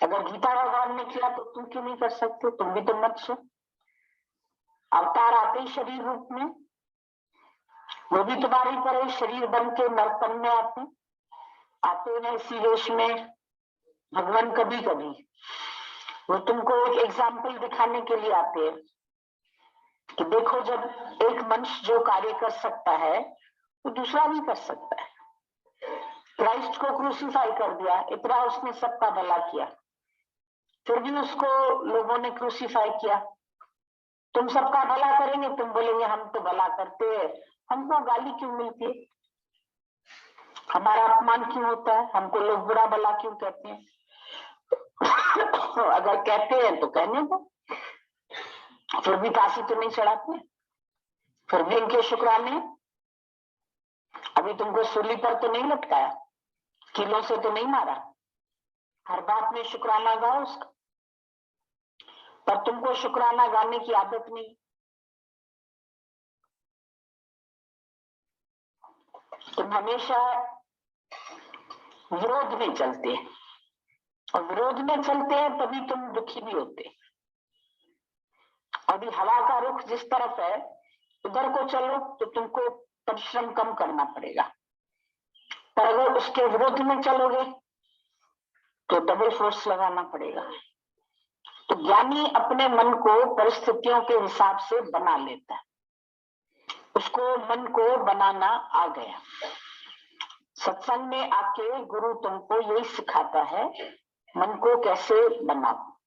अगर गीता भगवान ने किया तो तुम क्यों नहीं कर सकते? तुम भी तो मनुष्य। अवतार आते ही शरीर रूप में, वो भी तुम्हारी तरह शरीर बन के नरपन में आते हैं इसी वेश में। भगवान कभी कभी वो तुमको एक एग्जाम्पल दिखाने के लिए आते हैं कि देखो, जब एक मनुष्य जो कार्य कर सकता है वो दूसरा भी कर सकता है। क्राइस्ट को क्रूसीफाई कर दिया, इतना उसने सबका भला किया, फिर भी उसको लोगों ने क्रूसीफाई किया। तुम सबका भला करेंगे, तुम बोलेंगे हम तो भला करते हैं, हमको गाली क्यों मिलती है, हमारा अपमान क्यों होता है, हमको लोग बुरा भला क्यों कहते हैं? अगर कहते हैं तो कहने दो, फिर भी फांसी तो नहीं चढ़ाते, फिर भी इनके शुक्राने। अभी तुमको सूली पर तो नहीं लटकाया, किलों से तो नहीं मारा, हर बात में शुक्राना गाओ उसका, पर तुमको शुक्राना गाने की आदत नहीं। तुम हमेशा विरोध में चलते हैं, और विरोध में चलते हैं तभी तुम दुखी भी होते। अभी हवा का रुख जिस तरफ है उधर को चलो तो तुमको परिश्रम कम करना पड़ेगा, पर अगर उसके विरोध में चलोगे तो डबल फोर्स लगाना पड़ेगा। तो ज्ञानी अपने मन को परिस्थितियों के हिसाब से बना लेता है, उसको मन को बनाना आ गया। सत्संग में आके गुरु तुमको यही सिखाता है, मन को कैसे बनाओ,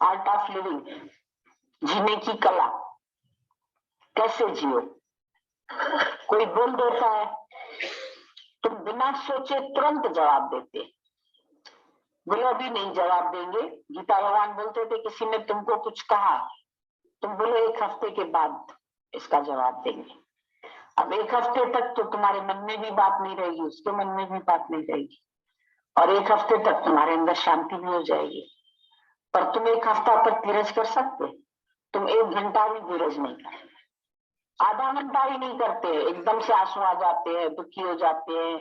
आर्ट ऑफ लिविंग, जीने की कला, कैसे जियो। कोई बोल देता है, तुम बिना सोचे तुरंत जवाब देते, बोलो अभी नहीं जवाब देंगे। गीता भगवान बोलते थे किसी ने तुमको कुछ कहा, तुम बोलो एक हफ्ते के बाद इसका जवाब देंगे। अब एक हफ्ते तक तो तुम्हारे मन में भी बात नहीं रहेगी, उसके मन में भी बात नहीं रहेगी, और एक हफ्ते तक तुम्हारे अंदर शांति भी हो जाएगी। पर तुम एक हफ्ता तक धीरज कर सकते? तुम एक घंटा भी धीरज नहीं कर, आधा घंटा ही नहीं करते, एकदम से आंसू आ जाते हैं, दुखी हो जाते हैं,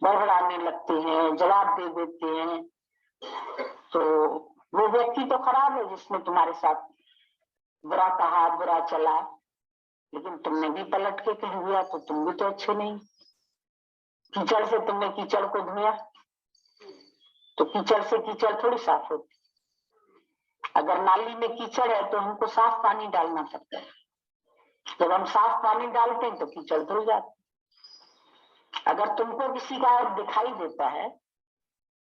बड़बड़ाने लगते हैं, जवाब दे देते हैं। तो वो व्यक्ति तो खराब है जिसने तुम्हारे साथ बुरा कहा, बुरा चला, लेकिन तुमने भी पलट के कह दिया तो तुम भी तो अच्छे नहीं। कीचड़ से तुमने कीचड़ को धोया तो कीचड़ से कीचड़ थोड़ी साफ होती। अगर नाली में कीचड़ है तो हमको साफ पानी डालना पड़ता है, जब हम साफ पानी डालते हैं तो कीचड़ धुल जाती। अगर तुमको किसी का दिखाई देता है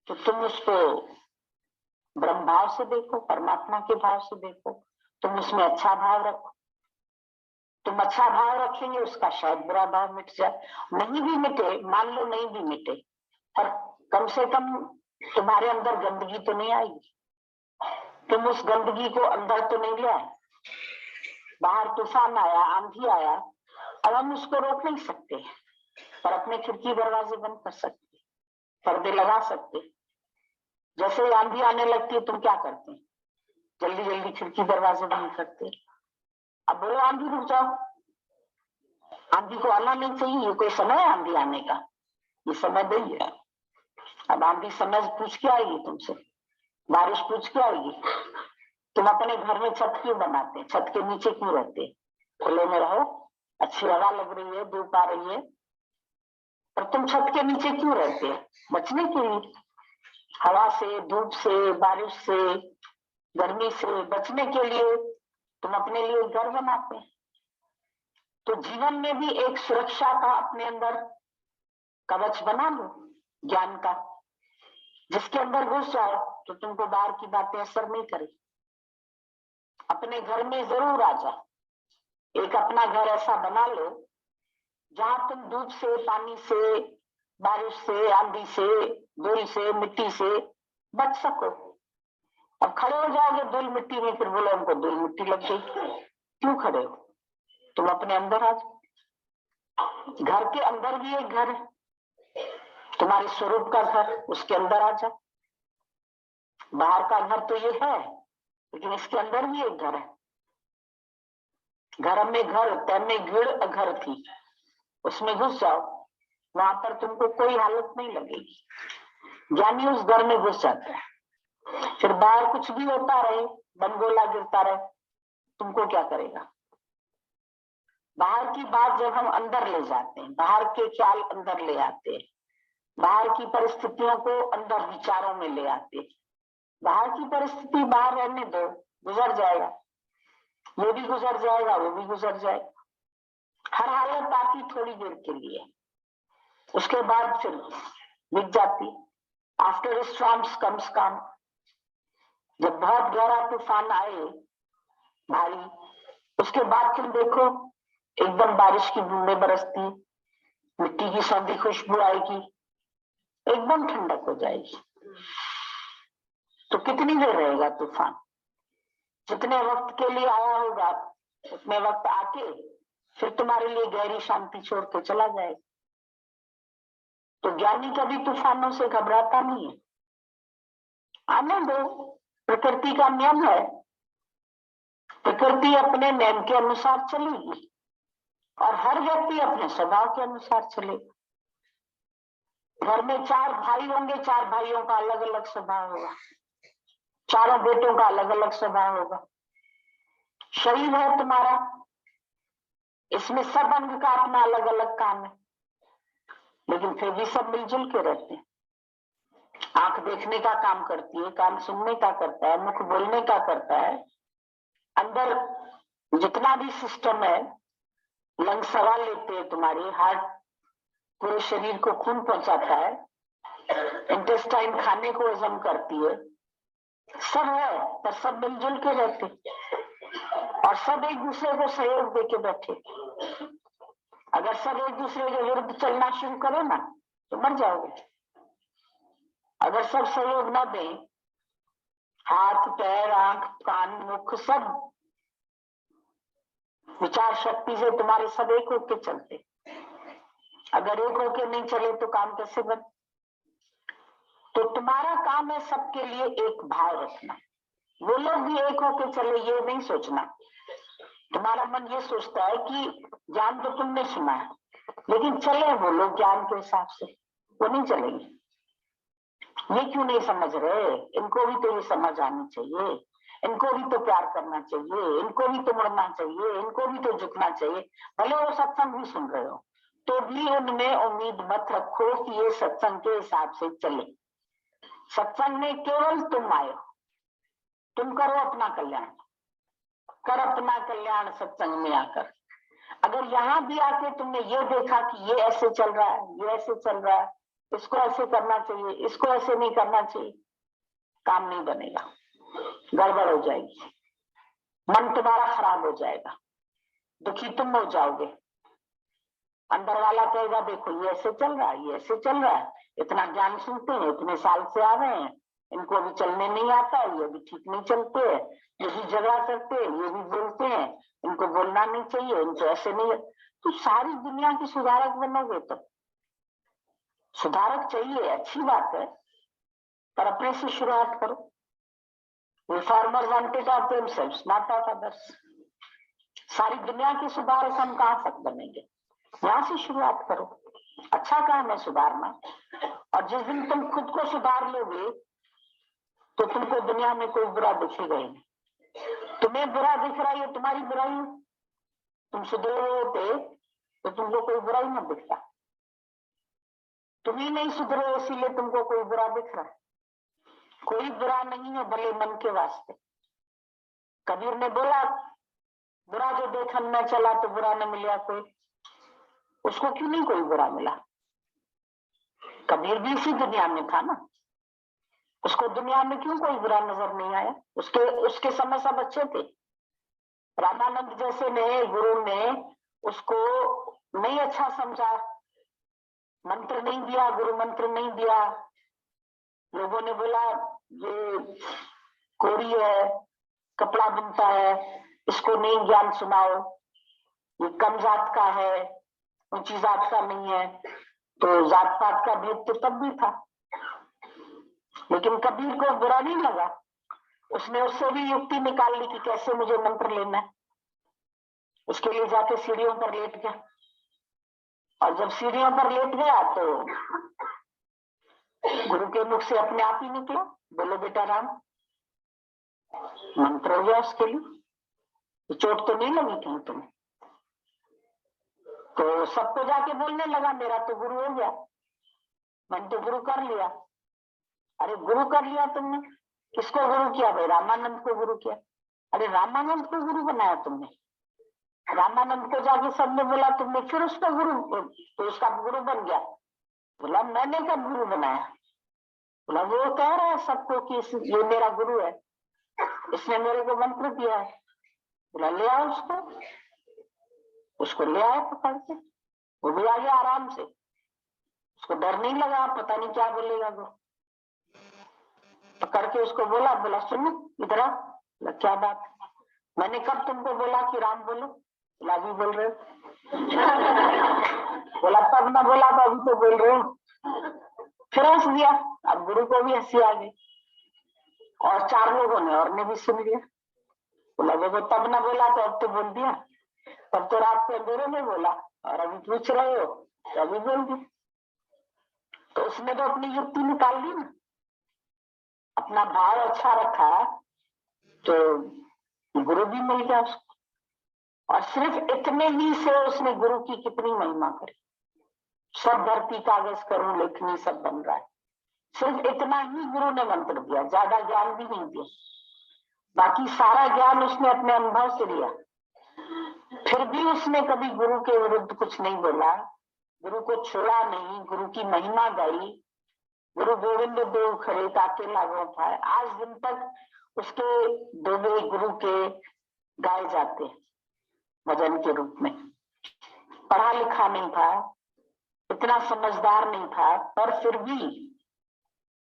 तो तुम उसको ब्रह्म भाव से देखो, परमात्मा के भाव से देखो, तुम उसमें अच्छा भाव रखो। तुम अच्छा भाव रखेंगे, उसका शायद बुरा भाव मिट जाए, नहीं भी मिटे, मान लो नहीं भी मिटे, पर कम से कम तुम्हारे अंदर गंदगी तो नहीं आएगी, तुम उस गंदगी को अंदर तो नहीं ले आए। बाहर तूफान आया, आंधी आया, अब हम उसको रोक नहीं सकते, पर अपने खिड़की दरवाजे बंद कर सकते, पर्दे लगा सकते। जैसे आंधी आने लगती है तुम क्या करते हैं? जल्दी जल्दी खिड़की दरवाजे बंद करते। अब बोलो आंधी रुक जाओ, आंधी को आना नहीं चाहिए, ये कोई समय है आंधी आने का? ये समय नहीं है। अब आंधी समय पूछ के आएगी तुमसे, बारिश पूछ के आएगी। तुम अपने घर में छत क्यों बनाते, छत के नीचे क्यों रहते? खुले में रहो, अच्छी हवा लग रही है, धूप आ रही है, पर तुम छत के नीचे क्यों रहते हैं? बचने के लिए, हवा से, धूप से, बारिश से, गर्मी से बचने के लिए तुम अपने लिए घर बनाते हैं। तो जीवन में भी एक सुरक्षा का अपने अंदर कवच बना लो, ज्ञान का, जिसके अंदर घुस जाओ तो तुमको बाहर की बातें असर नहीं करेगी। अपने घर में जरूर आ जाओ, एक अपना घर ऐसा बना लो जहां तुम धूप से, पानी से, बारिश से, आंधी से, धूल से, मिट्टी से बच सको। अब खड़े हो जाओगे धूल मिट्टी में, फिर बोलो हमको धूल मिट्टी लग गई, क्यों खड़े हो? तुम अपने अंदर आ जाओ। घर के अंदर भी एक घर है, तुम्हारे स्वरूप का घर, उसके अंदर आ जाओ। बाहर का घर तो ये है, लेकिन इसके अंदर भी एक घर है। घर में घर, तैमे गिड़ घर थी, उसमें घुस जाओ, वहां पर तुमको कोई हालत नहीं लगेगी। ज्ञानी उस घर में घुस जाता है, फिर बाहर कुछ भी होता रहे, बनगोला गिरता रहे, तुमको क्या करेगा? बाहर की बात जब हम अंदर ले जाते हैं, बाहर के ख्याल अंदर ले आते हैं, बाहर की परिस्थितियों को अंदर विचारों में ले आते हैं, बाहर की परिस्थिति बाहर रहने दो, गुजर जाएगा, वो भी गुजर जाएगा, वो भी गुजर जाएगा। हर हालत आती थोड़ी देर के लिए, उसके बाद फिर मिट जाती। आफ्टर स्टॉर्म्स कम्स काम। जब बहुत गहरा तूफान आए भारी, उसके बाद तुम देखो एकदम बारिश की बूंदें बरसती, मिट्टी की सौंधी खुशबू आएगी, एकदम ठंडक हो जाएगी। तो कितनी देर रहेगा तूफान? जितने वक्त के लिए आया होगा उतने वक्त आके फिर तुम्हारे लिए गहरी शांति छोड़ के चला जाएगा। तो ज्ञानी कभी तूफानों से घबराता नहीं है। आने दो, प्रकृति का नियम है, प्रकृति अपने नियम के अनुसार चलेगी और हर व्यक्ति अपने स्वभाव के अनुसार चलेगा। घर में 4 भाई होंगे, 4 भाइयों का अलग अलग स्वभाव होगा, चारों बेटों का अलग अलग स्वभाव होगा। शरीर है तुम्हारा, इसमें सब अंग का अपना अलग अलग काम है, लेकिन फिर भी सब मिलजुल के रहते हैं। आंख देखने का काम करती है, कान सुनने का करता है, मुख बोलने का करता है, अंदर जितना भी सिस्टम है, लंग्स हवा लेते हैं तुम्हारी, हार्ट पूरे शरीर को खून पहुंचाता है, इंटेस्टाइन खाने को हजम करती है, सब है, पर सब मिलजुल के रहते और सब एक दूसरे को सहयोग देके बैठे। अगर सब एक दूसरे के विरुद्ध चलना शुरू करो ना तो मर जाओगे। अगर सब सहयोग ना दें, हाथ पैर आंख कान मुख सब विचार शक्ति से तुम्हारे सब एक होके चलते, अगर एक होके नहीं चले तो काम कैसे बने? तो तुम्हारा काम है सबके लिए एक भाव रखना। वो लोग भी एक होके चले ये नहीं सोचना। तुम्हारा मन ये सोचता है कि ज्ञान तो तुमने सुना है, लेकिन चले वो लोग ज्ञान के हिसाब से, वो नहीं चलेंगे। ये क्यों नहीं समझ रहे? इनको भी तो ये समझ आनी चाहिए, इनको भी तो प्यार करना चाहिए, इनको भी तो मुड़ना चाहिए, इनको भी तो झुकना चाहिए। भले वो सत्संग भी सुन रहे हो तो भी उनमें उम्मीद मत रखो कि ये सत्संग के हिसाब से चले। सत्संग में केवल तुम आए, तुम करो अपना कल्याण, कर अपना कल्याण सत्संग में आकर। अगर यहाँ भी आके तुमने ये देखा कि ये ऐसे चल रहा है, ये ऐसे चल रहा है, इसको ऐसे करना चाहिए, इसको ऐसे नहीं करना चाहिए, काम नहीं बनेगा, गड़बड़ हो जाएगी, मन तुम्हारा खराब हो जाएगा, दुखी तुम हो जाओगे। अंदर वाला कहेगा देखो ये ऐसे चल रहा है, ये ऐसे चल रहा है, इतना ज्ञान सुनते हैं, इतने साल से आ रहे हैं, इनको अभी चलने नहीं आता, ये भी ठीक नहीं चलते, ये भी झगड़ा करते, ये भी बोलते हैं, इनको बोलना नहीं चाहिए, इनको ऐसे नहीं। तो सारी दुनिया की सुधारक बनोगे तो सुधारक चाहिए, अच्छी बात है, पर अपने से शुरुआत करो। Reformer wanted of themselves not of others. सारी दुनिया के सुधारक हम कहाँ तक बनेंगे? यहाँ से शुरुआत करो। अच्छा काम है सुधारना, और जिस दिन तुम खुद को सुधार लोगे तो तुमको दुनिया में कोई बुरा दिखेगा ही नहीं। तुम्हें बुरा दिख रहा है ये तुम्हारी बुराई है, तुम सुधरे होते तो तुमको कोई बुराई न दिखता। तुम ही नहीं सुधरे इसीलिए तुमको कोई बुरा दिख रहा है। कोई बुरा नहीं है भले मन के वास्ते। कबीर ने बोला बुरा जो देखन न चला तो बुरा न मिला कोई। उसको क्यों नहीं कोई बुरा मिला? कबीर भी इसी दुनिया में था ना, उसको दुनिया में क्यों कोई बुरा नजर नहीं आया? उसके समय सब अच्छे थे। रामानंद जैसे ने गुरु ने उसको नहीं अच्छा समझा, मंत्र नहीं दिया, गुरु मंत्र नहीं दिया। लोगों ने बोला ये कोरी है, कपड़ा बुनता है, इसको नहीं ज्ञान सुनाओ, ये कम जात का है, ऊंची जात का नहीं है। तो जात पात का भेद तो तब भी था, लेकिन कबीर को बुरा नहीं लगा। उसने उससे भी युक्ति निकाल ली कि कैसे मुझे मंत्र लेना है। उसके लिए जाके सीढ़ियों पर लेट गया, और जब सीढ़ियों पर लेट गया तो गुरु के मुख से अपने आप ही निकला, बोलो बेटा राम, मंत्र हो गया उसके लिए, चोट तो नहीं लगी कहीं तुम्हें? तो सबको जाके बोलने लगा मेरा तो गुरु हो गया, मैंने तो गुरु कर लिया। अरे गुरु कर लिया तुमने, किसको गुरु किया भाई? रामानंद को गुरु किया। अरे रामानंद को गुरु बनाया तुमने? रामानंद को जाके सबने बोला तुमने, फिर उसका गुरु, तो उसका गुरु बन गया। बोला मैंने कब गुरु बनाया? बोला वो कह रहा है सबको कि ये मेरा गुरु है, इसने मेरे को मंत्र दिया है। बोला ले आओ उसको, उसको ले आया पकड़ के, वो भी आ गया आराम से, उसको डर नहीं लगा, पता नहीं क्या बोलेगा वो। पकड़ के उसको बोला, बोला सुनो इधर आ। बोला क्या बात? मैंने कब तुमको बोला कि राम बोलो? बोला अभी बोल रहे हो। बोला तब ना बोला तो अभी तो बोल रहे हो। फिर हंस दिया, अब गुरु को भी हंसी आ गई और चार लोगों ने और ने भी सुन लिया। बोला वो तब ना बोला तो अब तो बोल दिया, तब तो रात के अंधेरे में बोला और अभी पूछ रहे हो तो अभी बोल दिया। तो उसने तो अपनी युक्ति निकाल ली ना, अपना भाव अच्छा रखा तो गुरु भी मिल गया उसको। और सिर्फ इतने ही से उसने गुरु की कितनी महिमा करी। सब धरती कागज करूं लेखनी सब बन रहा है, सिर्फ इतना ही गुरु ने मंत्र दिया, ज्यादा ज्ञान भी नहीं दिया। बाकी सारा ज्ञान उसने अपने अनुभव से लिया। फिर भी उसने कभी गुरु के विरुद्ध कुछ नहीं बोला, गुरु को छोड़ा नहीं, गुरु की महिमा गाई। गुरु गोविंद देव खरे ताके लागो पाए, आज दिन तक उसके दोहे गुरु के गाए जाते हैं भजन के रूप में। पढ़ा लिखा नहीं था, इतना समझदार नहीं था, पर फिर भी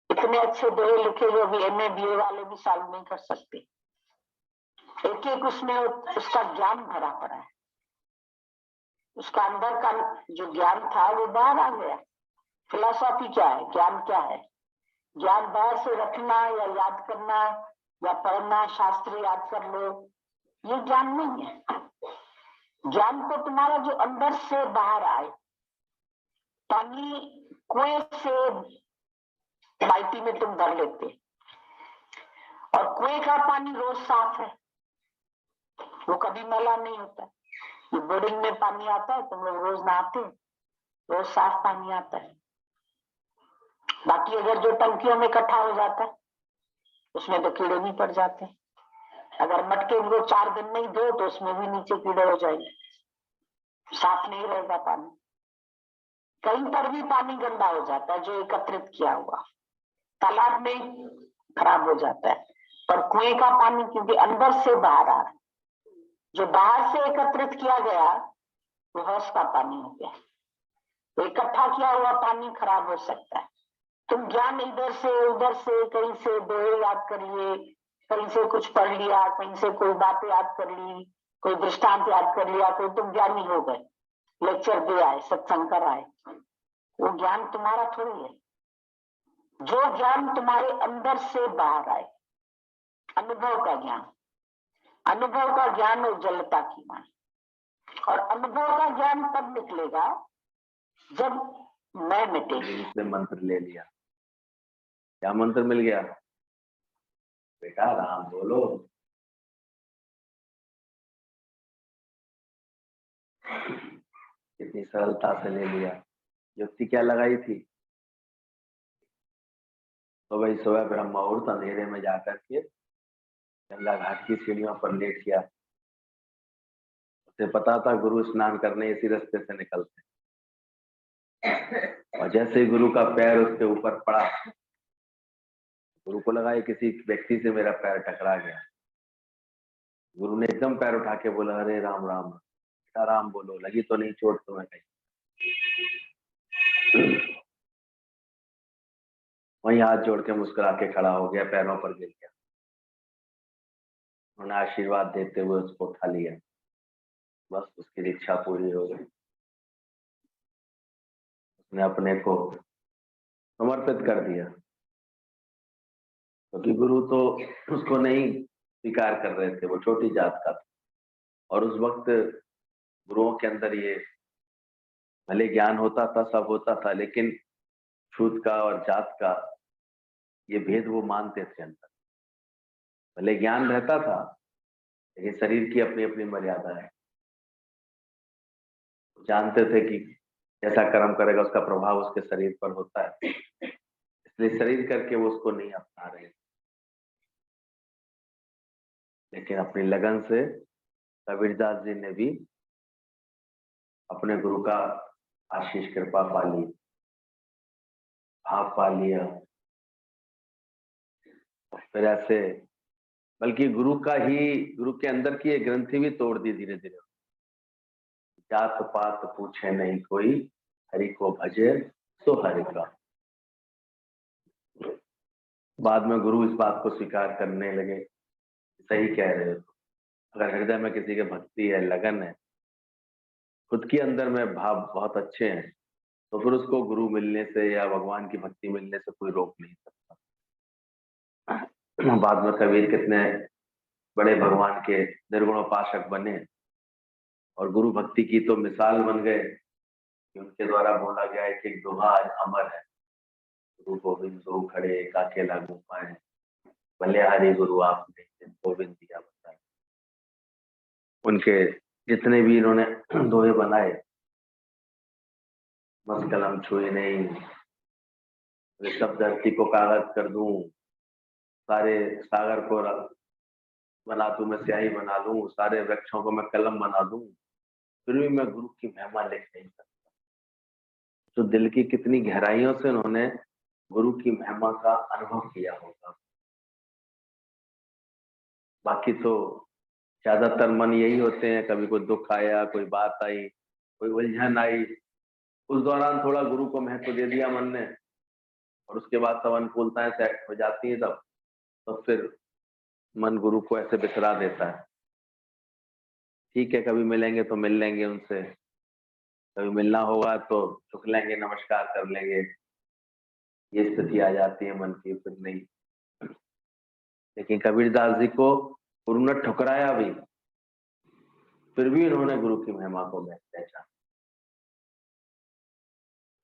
इतने अच्छे दोहे लिखे जो भी MA BA वाले भी साल नहीं कर सकते। एक एक उसमें उसका ज्ञान भरा पड़ा है, उसका अंदर का जो ज्ञान था वो बाहर आ गया। फिलॉसफी क्या है, ज्ञान क्या है? ज्ञान बाहर से रखना या याद करना या पढ़ना, शास्त्र याद कर लो, ये ज्ञान नहीं है। ज्ञान तो तुम्हारा जो अंदर से बाहर आए। पानी कुएं से बाल्टी में तुम भर लेते और कुएं का पानी रोज साफ है, वो कभी मैला नहीं होता। ये बोरिंग में पानी आता है, तुम लोग रोज नहाते, रोज साफ पानी आता है। बाकी अगर जो टंकियों में इकट्ठा हो जाता है उसमें तो कीड़े भी पड़ जाते हैं। अगर मटके को 4 दिन नहीं धो तो उसमें भी नीचे कीड़े हो जाएंगे, साफ नहीं रहेगा पानी। कहीं पर भी पानी गंदा हो जाता है जो एकत्रित किया हुआ, तालाब में खराब हो जाता है। पर कुएं का पानी क्योंकि अंदर से बाहर आ रहा है, जो बाहर से एकत्रित किया गया वो हौस का पानी हो गया। तो इकट्ठा किया हुआ पानी खराब हो सकता है। तुम ज्ञान इधर से उधर से कहीं से दोहे याद कर लिए, कहीं से कुछ पढ़ लिया, कहीं से कोई बातें याद कर ली, कोई दृष्टांत याद कर लिया, तो तुम ज्ञानी हो गए, लेक्चर दे आए, सत्संग कर आए। वो ज्ञान तुम्हारा थोड़ी है। जो ज्ञान तुम्हारे अंदर से बाहर आए, अनुभव का ज्ञान, अनुभव का ज्ञान उज्जवलता की वाणी। और अनुभव का ज्ञान तब निकलेगा जब मैं मिटेगी। इसने मंत्र ले लिया, क्या मंत्र मिल गया? बेटा राम बोलो। कितनी सरलता से ले लिया। युक्ति क्या लगाई थी? तो भाई सुबह ब्रह्म मुहूर्त अंधेरे में जाकर के गंगा घाट की सीढ़ियों पर लेट गया। उसे पता था गुरु स्नान करने इसी रास्ते से निकलते, और जैसे ही गुरु का पैर उसके ऊपर पड़ा, गुरु को लगा ये किसी व्यक्ति से मेरा पैर टकरा गया। गुरु ने एकदम पैर उठा के बोला, अरे राम राम, बेटा राम बोलो, लगी तो नहीं चोट तुम्हें कहीं? वहीं हाथ जोड़ के मुस्कुरा के खड़ा हो गया, पैरों पर गिर गया। उन्होंने आशीर्वाद देते हुए उसको उठा लिया, बस उसकी इच्छा पूरी हो गई। उसने अपने को समर्पित कर दिया, क्योंकि गुरु तो उसको नहीं स्वीकार कर रहे थे, वो छोटी जात का था। और उस वक्त गुरुओं के अंदर ये भले ज्ञान होता था, सब होता था, लेकिन छूत का और जात का ये भेद वो मानते थे अंदर। भले ज्ञान रहता था, लेकिन शरीर की अपनी अपनी मर्यादा है। जानते थे कि जैसा कर्म करेगा उसका प्रभाव उसके शरीर पर होता है, इसलिए शरीर करके वो उसको नहीं अपना रहे। लेकिन अपनी लगन से कबीरदास जी ने भी अपने गुरु का आशीष कृपा पा ली, भाव पा लिया। फिर ऐसे बल्कि गुरु के अंदर की एक ग्रंथि भी तोड़ दी धीरे धीरे। जात पात पूछे नहीं कोई, हरि को भजे सो हरि का। बाद में गुरु इस बात को स्वीकार करने लगे, सही कह रहे हो। अगर हृदय में किसी के भक्ति है, लगन है, खुद के अंदर में भाव बहुत अच्छे हैं, तो फिर उसको गुरु मिलने से या भगवान की भक्ति मिलने से कोई रोक नहीं सकता। बाद में कबीर कितने बड़े भगवान के निर्गुणोपासक बने और गुरु भक्ति की तो मिसाल बन गए कि उनके द्वारा बोला गया है कि एक दोहा आज अमर है, गुरु गोविंद दो खड़े काके लागू पाए, भले हरि गुरु आपने गोविंद दिया बताए। उनके जितने भी इन्होंने दोहे बनाए, मस कलम छुए नहीं, सब धरती को कागज कर दूं, सारे सागर को बना दूं, मैं स्याही बना दूं, सारे वृक्षों को मैं कलम बना दूं, फिर भी मैं गुरु की महिमा लिख नहीं सकता। तो दिल की कितनी गहराइयों से उन्होंने गुरु की महिमा का अनुभव किया होगा। बाकी तो ज्यादातर मन यही होते हैं, कभी कोई दुख आया, कोई बात आई, कोई उलझन आई, उस दौरान थोड़ा गुरु को महत्व दे दिया मन ने, और उसके बाद सब अनुकूलताएं सेट हो जाती है, तब तो फिर मन गुरु को ऐसे बिसरा देता है। ठीक है, कभी मिलेंगे तो मिल लेंगे उनसे, कभी मिलना होगा तो झुक लेंगे, नमस्कार कर लेंगे, ये स्थिति आ जाती है मन की, फिर नहीं। लेकिन कबीरदास जी को गुरु ने ठुकराया भी, फिर भी उन्होंने गुरु की महिमा को पहचाना।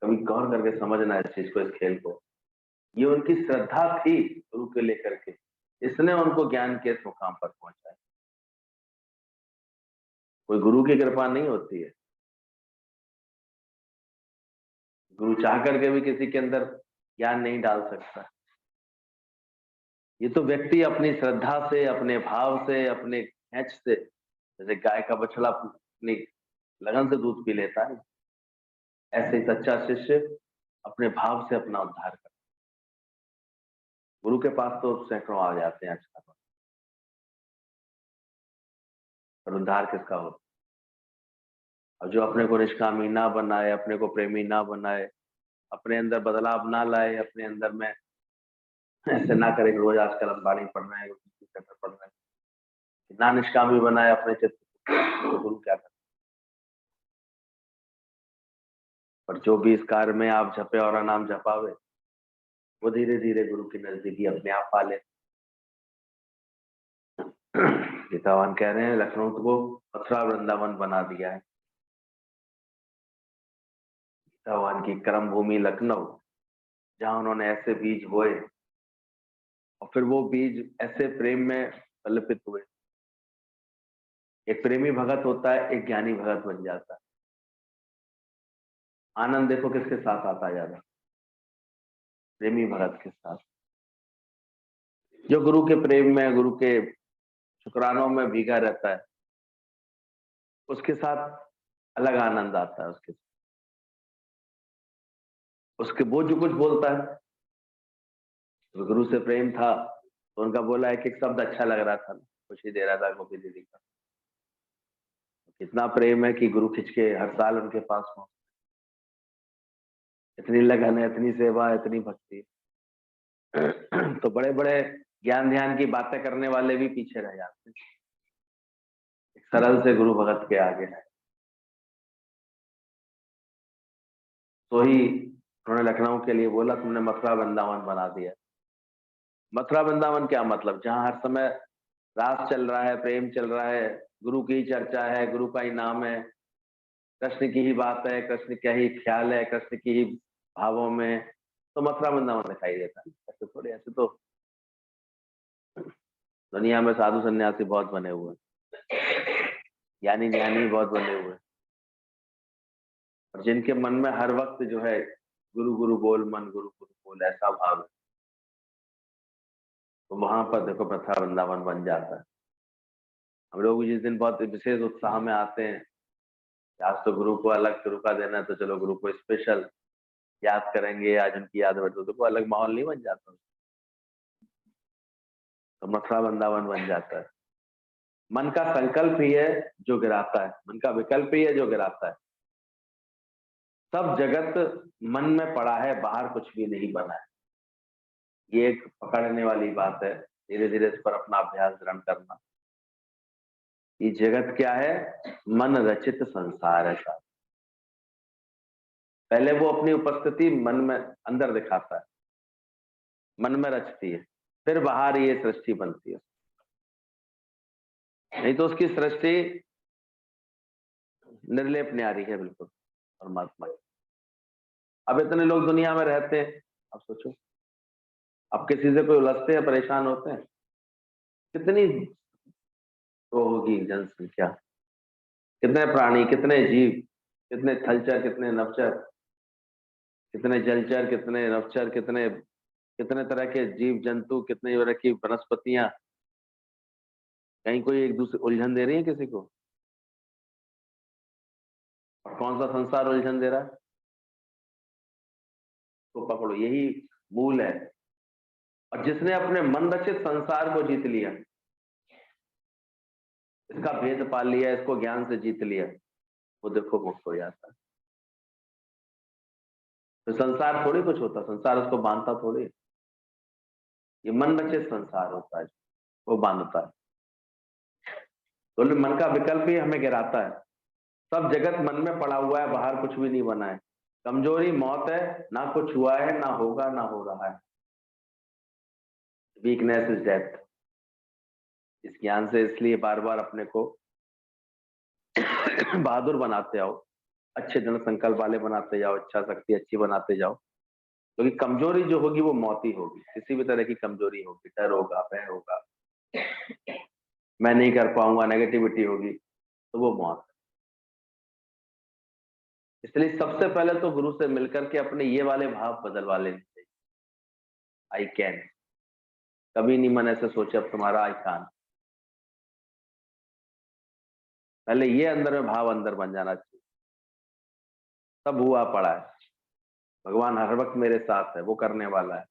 कभी गौर करके समझना इस चीज को, इस खेल को। ये उनकी श्रद्धा थी गुरु के लेकर के, इसने उनको ज्ञान के इस मुकाम पर पहुंचाया। कोई गुरु की कृपा नहीं होती है। गुरु चाह करके भी किसी के अंदर ज्ञान नहीं डाल सकता। ये तो व्यक्ति अपनी श्रद्धा से, अपने भाव से, अपने खेच से, जैसे गाय का बछड़ा अपनी लगन से दूध पी लेता है, ऐसे ही सच्चा शिष्य अपने भाव से अपना उद्धार करता है। गुरु के पास तो सैकड़ों आ जाते हैं आजकल, पर उद्धार किसका होता? और जो अपने को निष्कामी ना बनाए, अपने को प्रेमी ना बनाए, अपने अंदर बदलाव ना लाए, अपने अंदर में ऐसे ना करे कि रोज आजकल हम बाणी पढ़ रहे हैं, पढ़ रहे हैं, ना निष्कामी बनाए अपने चित्त, तो गुरु क्या करते? और जो भी इस कार्य में आप जपे और नाम जपावे, वो धीरे धीरे गुरु की नजदीकी अपने आप पा ले। गीतावान कह रहे हैं लखनऊ को मथुरा वृंदावन बना दिया है। गीतावान की कर्म भूमि लखनऊ, जहां उन्होंने ऐसे बीज बोए और फिर वो बीज ऐसे प्रेम में फलित हुए। एक प्रेमी भगत होता है, एक ज्ञानी भगत बन जाता है। आनंद देखो किसके साथ आता है ज्यादा? प्रेमी भगत के साथ, जो गुरु के प्रेम में, गुरु के शुक्रानों में भीगा रहता है, उसके साथ अलग आनंद आता है। उसके वो जो कुछ बोलता है, तो गुरु से प्रेम था तो उनका बोला एक एक शब्द अच्छा लग रहा था, खुशी दे रहा था गोपी दीदी का। कितना प्रेम है कि गुरु खिंच के हर साल उनके पास हो। इतनी लगन है, इतनी सेवा, इतनी भक्ति। तो बड़े बड़े ज्ञान ध्यान की बातें करने वाले भी पीछे रह जाते हैं सरल से गुरु भगत के आगे। तो ही उन्होंने लखनऊ के लिए बोला तुमने मथुरा वृंदावन बना दिया। मथुरा वृंदावन क्या मतलब? जहां हर समय रास चल रहा है, प्रेम चल रहा है, गुरु की चर्चा है, गुरु का ही नाम है, कृष्ण की ही बात है, कृष्ण का ही ख्याल है, कृष्ण की ही भावों में तो मथुरा वृंदावन दिखाई देता है। ऐसे थोड़े, ऐसे तो दुनिया में साधु सन्यासी बहुत बने हुए हैं, ज्ञानी ज्ञानी बहुत बने हुए हैं, और जिनके मन में हर वक्त जो है गुरु गुरु बोल मन, गुरु गुरु बोल ऐसा भाव है, तो वहां पर देखो मथुरा वृंदावन बन जाता है। हम लोग जिस दिन बहुत विशेष उत्साह में आते हैं, आज तो गुरु को अलग गुरु का देना है, तो चलो गुरु को स्पेशल याद करेंगे, आज उनकी याद बैठो, तो कोई अलग माहौल नहीं बन जाता, तो मथुरा वृंदावन बन जाता है। मन का संकल्प ही है जो गिराता है, मन का विकल्प ही है जो गिराता है। सब जगत मन में पड़ा है, बाहर कुछ भी नहीं बना है। ये एक पकड़ने वाली बात है, धीरे धीरे इस पर अपना अभ्यास ग्रहण करना। ये जगत क्या है? मन रचित संसार है साहब। पहले वो अपनी उपस्थिति मन में अंदर दिखाता है, मन में रचती है, फिर बाहर ये सृष्टि बनती है। नहीं तो उसकी सृष्टि निर्लेप न्यारी है बिल्कुल परमात्मा की। अब इतने लोग दुनिया में रहते हैं, अब सोचो, अब किसी से कोई उलझते हैं, परेशान होते हैं, कितनी तो होगी जनसंख्या, कितने प्राणी, कितने जीव, कितने थलचर, कितने नवचर, कितने जलचर, कितने नवचर, कितने कितने तरह के जीव जंतु, कितने तरह की वनस्पतियां, कहीं कोई एक दूसरे उलझन दे रही है किसी को? और कौन सा संसार उलझन दे रहा है? तो पकड़ो, यही मूल है। और जिसने अपने मन रचित संसार को जीत लिया, इसका भेद पा लिया, इसको ज्ञान से जीत लिया, वो देखो मुक्त हो जाता है। तो संसार थोड़ी कुछ होता, संसार उसको बांधता थोड़ी, ये मन रचित संसार होता है, वो बांधता है। तो मन का विकल्प ही हमें गिराता है। सब जगत मन में पड़ा हुआ है, बाहर कुछ भी नहीं बना है। कमजोरी मौत है, ना कुछ हुआ है, ना होगा, ना हो रहा है। Weakness is death. इस ज्ञान से इसलिए बार बार अपने को बहादुर बनाते आओ, अच्छे दृढ़ संकल्प वाले बनाते जाओ, इच्छा शक्ति अच्छी बनाते जाओ, क्योंकि कमजोरी जो होगी वो मौत ही होगी। किसी भी तरह की कमजोरी होगी, डर होगा, भय होगा, मैं नहीं कर पाऊंगा, नेगेटिविटी होगी, तो वो मौत। इसलिए सबसे पहले तो गुरु से मिलकर के अपने ये वाले भाव बदलवा लेने चाहिए। I can. कभी नहीं मन ऐसे सोचे अब तुम्हारा आई कैन। पहले ये अंदर में भाव अंदर बन जाना चाहिए। सब हुआ पड़ा है, भगवान हर वक्त मेरे साथ है, वो करने वाला है,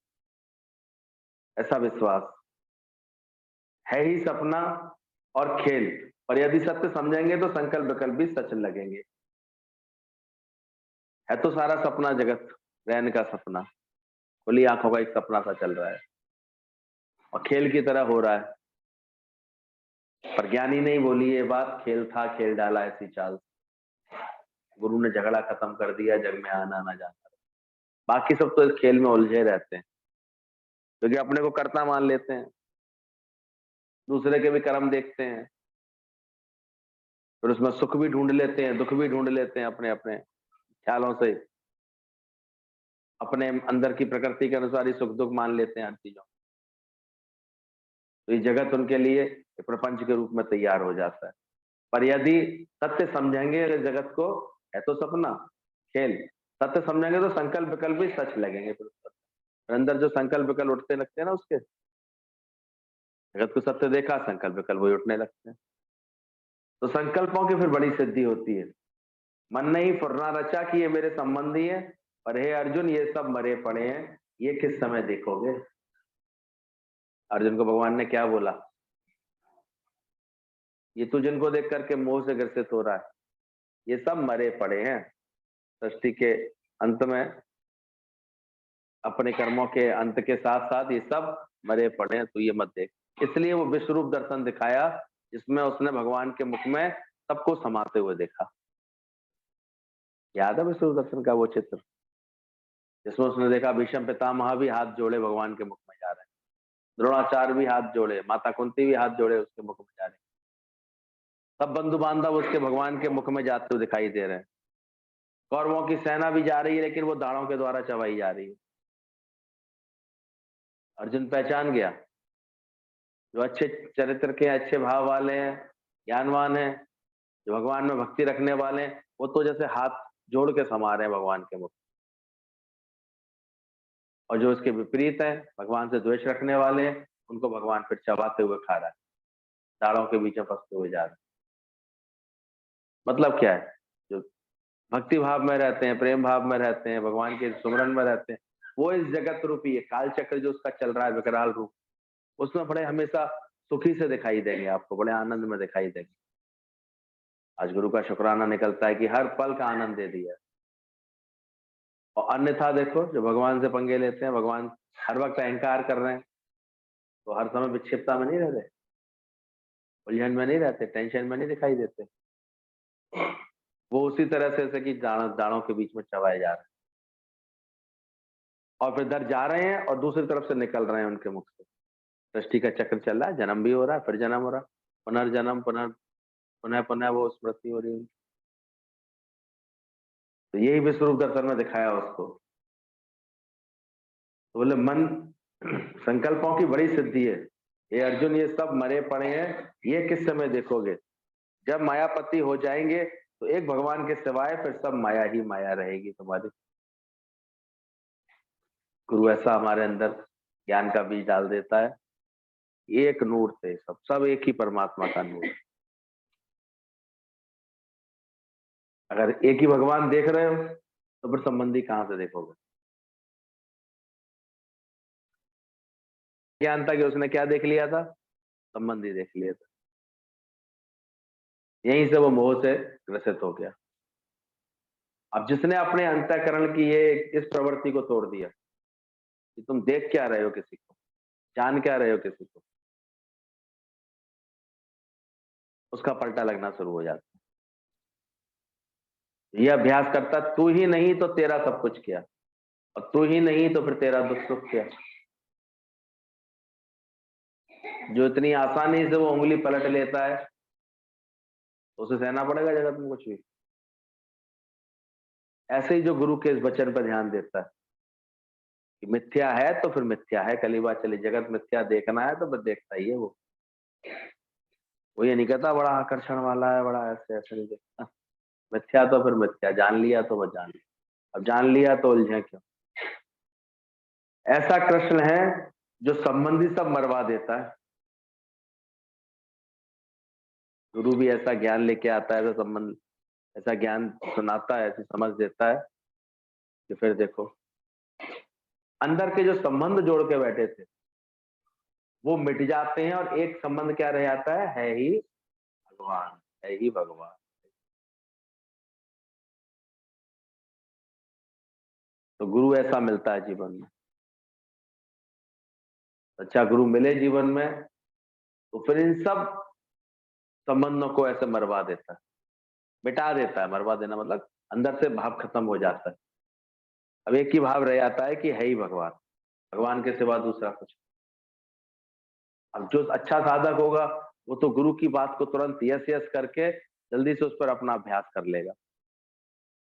ऐसा विश्वास है ही सपना और खेल। पर यदि सत्य समझेंगे तो संकल्प विकल्प भी सच लगेंगे। है तो सारा सपना जगत, रहने का सपना, खुली आंखों का एक सपना सा चल रहा है और खेल की तरह हो रहा है। पर ज्ञानी नहीं बोली ये बात, खेल था खेल डाला ऐसी चाल। गुरु ने झगड़ा खत्म कर दिया, जग में आना ना जाना। बाकी सब तो इस खेल में उलझे रहते हैं, क्योंकि अपने को कर्ता मान लेते हैं, दूसरे के भी कर्म देखते हैं, फिर उसमें सुख भी ढूंढ लेते हैं, दुख भी ढूंढ लेते हैं, अपने अपने ख्यालों से, अपने अंदर की प्रकृति के अनुसार ही सुख दुख मान लेते हैं हर चीजों। तो ये जगत उनके लिए प्रपंच के रूप में तैयार हो जाता है। पर यदि सत्य समझेंगे अगर जगत को, है तो सपना खेल, सत्य समझेंगे तो संकल्प विकल्प भी सच लगेंगे। फिर अंदर जो संकल्प विकल्प उठते लगते हैं ना, उसके जगत को सत्य देखा, संकल्प विकल्प वही उठने लगते हैं। तो संकल्पों की फिर बड़ी सिद्धि होती है। मन ने ही फुर्रा रचा कि ये मेरे संबंधी है, पर हे अर्जुन ये सब मरे पड़े हैं, ये किस समय देखोगे। अर्जुन को भगवान ने क्या बोला? ये तू जिनको देख करके मोह से ग्रसित हो रहा है, ये सब मरे पड़े हैं। सृष्टि के अंत में, अपने कर्मों के अंत के साथ साथ ये सब मरे पड़े हैं, तो ये मत देख। इसलिए वो विश्वरूप दर्शन दिखाया, जिसमें उसने भगवान के मुख में सबको समाते हुए देखा। याद है विश्वरूप दर्शन का वो चित्र, जिसमें उसने देखा भीष्म पितामह भी हाथ जोड़े भगवान के मुख में जा रहे हैं, द्रोणाचार्य भी हाथ जोड़े, माता कुंती भी हाथ जोड़े उसके मुख में जा रहे हैं, सब बंधु बांधव उसके भगवान के मुख में जाते हुए दिखाई दे रहे हैं। कौरवों की सेना भी जा रही है, लेकिन वो दाढ़ों के द्वारा चबाई जा रही है। अर्जुन पहचान गया, जो अच्छे चरित्र के, अच्छे भाव वाले हैं, ज्ञानवान हैं, जो भगवान में भक्ति रखने वाले हैं, वो तो जैसे हाथ जोड़ के समा रहे हैं भगवान के मुख। और जो उसके विपरीत है, भगवान से द्वेष रखने वाले हैं, उनको भगवान फिर चबाते हुए खा रहा है, दाढ़ों के बीच में फंसते हुए जा रहे हैं। मतलब क्या है? जो भक्ति भाव में रहते हैं, प्रेम भाव में रहते हैं, भगवान के सुमरन में रहते हैं, वो इस जगत रूपी है काल चक्र जो उसका चल रहा है विकराल रूप, उसमें बड़े हमेशा सुखी से दिखाई देंगे आपको, बड़े आनंद में दिखाई देंगे। आज गुरु का शुक्राना निकलता है कि हर पल का आनंद दे दिया। और अन्यथा देखो, जो भगवान से पंगे लेते हैं, भगवान हर वक्त अहंकार कर रहे हैं, तो हर समय विक्षिप्तता में नहीं रहते, उलझन में नहीं रहते, टेंशन में नहीं दिखाई देते। वो उसी तरह से जैसे कि दाढ़ों के बीच में चबाए जा रहे हैं, और फिर इधर जा रहे हैं और दूसरी तरफ से निकल रहे हैं उनके मुख से। सृष्टि का चक्र चल रहा है, जन्म भी हो रहा है, फिर जन्म हो रहा है, पुनर्जन्म, पुनः पुनः वो स्मृति हो रही है। तो यही विश्वरूप दर्शन में दिखाया उसको। तो बोले मन संकल्पों की बड़ी सिद्धि है, ये अर्जुन ये सब मरे पड़े हैं, ये किस समय देखोगे? जब मायापति हो जाएंगे तो एक भगवान के सिवाय फिर सब माया ही माया रहेगी तुम्हारी। गुरु ऐसा हमारे अंदर ज्ञान का बीज डाल देता है, एक नूर से सब एक ही परमात्मा का नूर। अगर एक ही भगवान देख रहे हो तो फिर संबंधी कहां से देखोगे? ज्ञान था कि उसने क्या देख लिया था? संबंधी देख लिया था। यहीं से वो मोह से ग्रसित हो गया। अब जिसने अपने अंतःकरण की ये इस प्रवृत्ति को तोड़ दिया कि तुम देख क्या रहे हो किसी को, जान क्या रहे हो किसी को, उसका पलटा लगना शुरू हो जाता है। ये अभ्यास करता, तू ही नहीं तो तेरा सब कुछ किया, और तू ही नहीं तो फिर तेरा दुख सुख किया। जो इतनी आसानी से वो उंगली पलट लेता है, तो उसे सहना पड़ेगा जगत में कुछ भी। ऐसे ही जो गुरु के इस वचन पर ध्यान देता है कि मिथ्या है तो फिर मिथ्या है, कली बात चली, जगत मिथ्या देखना है तो बस देखता ही है वो ये नहीं कहता बड़ा आकर्षण वाला है, बड़ा ऐसे ऐसे नहीं देखता। मिथ्या तो फिर मिथ्या, जान लिया तो बस जान लिया, अब जान लिया तो उलझे क्यों? ऐसा कृष्ण है जो संबंधी सब मरवा देता है। गुरु भी ऐसा ज्ञान लेके आता है, ऐसा संबंध, ऐसा ज्ञान सुनाता है, ऐसी समझ देता है कि फिर देखो अंदर के जो संबंध जोड़ के बैठे थे वो मिट जाते हैं, और एक संबंध क्या रह जाता है ही भगवान, है ही भगवान। तो गुरु ऐसा मिलता है जीवन में। अच्छा गुरु मिले जीवन में तो फिर इन सब संबंधों को ऐसे मरवा देता है, मिटा देता है। मरवा देना मतलब अंदर से भाव खत्म हो जाता है। अब एक ही भाव रह जाता है कि है ही भगवान, भगवान के सिवा दूसरा कुछ। अब जो अच्छा साधक होगा वो तो गुरु की बात को तुरंत यस यस करके जल्दी से उस पर अपना अभ्यास कर लेगा,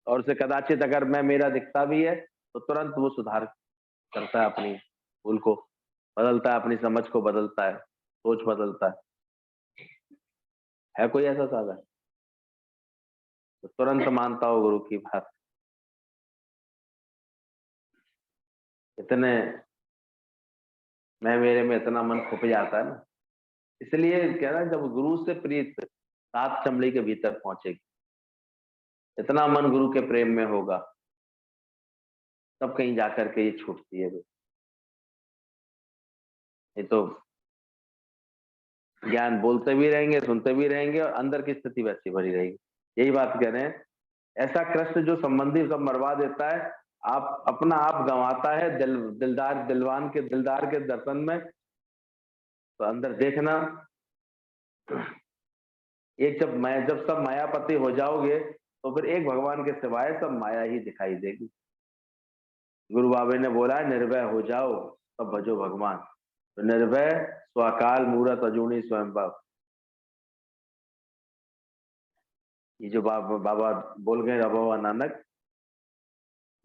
और उसे कदाचित अगर मैं मेरा दिखता भी है तो तुरंत वो सुधार करता है, अपनी भूल को बदलता है, अपनी समझ को बदलता है, सोच बदलता है कोई ऐसा साधक तो तुरंत मानता हो गुरु की बात? इतने मैं मेरे में इतना मन खुप जाता है ना। इसलिए कह रहा है जब गुरु से प्रीत सात चमड़ी के भीतर पहुंचेगी, इतना मन गुरु के प्रेम में होगा, तब कहीं जाकर के ये छूटती है। ये तो ज्ञान बोलते भी रहेंगे, सुनते भी रहेंगे, और अंदर की स्थिति वैसी भरी रहेगी। यही बात कह रहे हैं, ऐसा कृष्ण जो संबंधी सब मरवा देता है, आप अपना आप गंवाता है दिलदार दिलवान के दिलदार के दर्शन में। तो अंदर देखना, एक जब सब मायापति हो जाओगे तो फिर एक भगवान के सिवाय सब माया ही दिखाई देगी। गुरु बाबे ने बोला है निर्भय हो जाओ तब भजो भगवान। तो निर्भय स्वाकाल मूरत अजूनी स्वयं भाव, ये जो बाबा बोल गए बाबा नानक,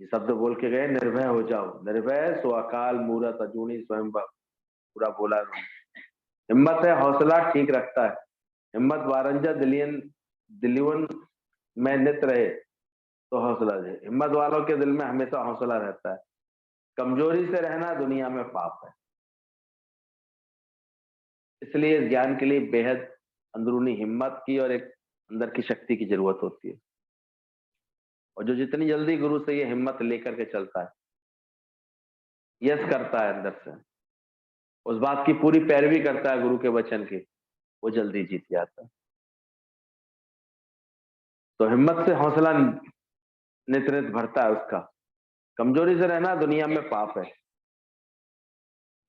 ये शब्द बोल के गए, निर्भय हो जाओ, निर्भय सो अकाल मूरत अजूनी स्वयं पूरा बोला उन्होंने। हिम्मत है, हौसला ठीक रखता है। हिम्मत वारंजा दिलियन में नित रहे तो हौसला दे। हिम्मत वालों के दिल में हमेशा हौसला रहता है। कमजोरी से रहना दुनिया में पाप है। इसलिए इस ज्ञान के लिए बेहद अंदरूनी हिम्मत की और एक अंदर की शक्ति की जरूरत होती है। और जो जितनी जल्दी गुरु से ये हिम्मत लेकर के चलता है, यस करता है अंदर से, उस बात की पूरी पैरवी करता है गुरु के वचन की, वो जल्दी जीत जाता है। तो हिम्मत से हौसला नित नित भरता है उसका। कमजोरी से रहना दुनिया में पाप है।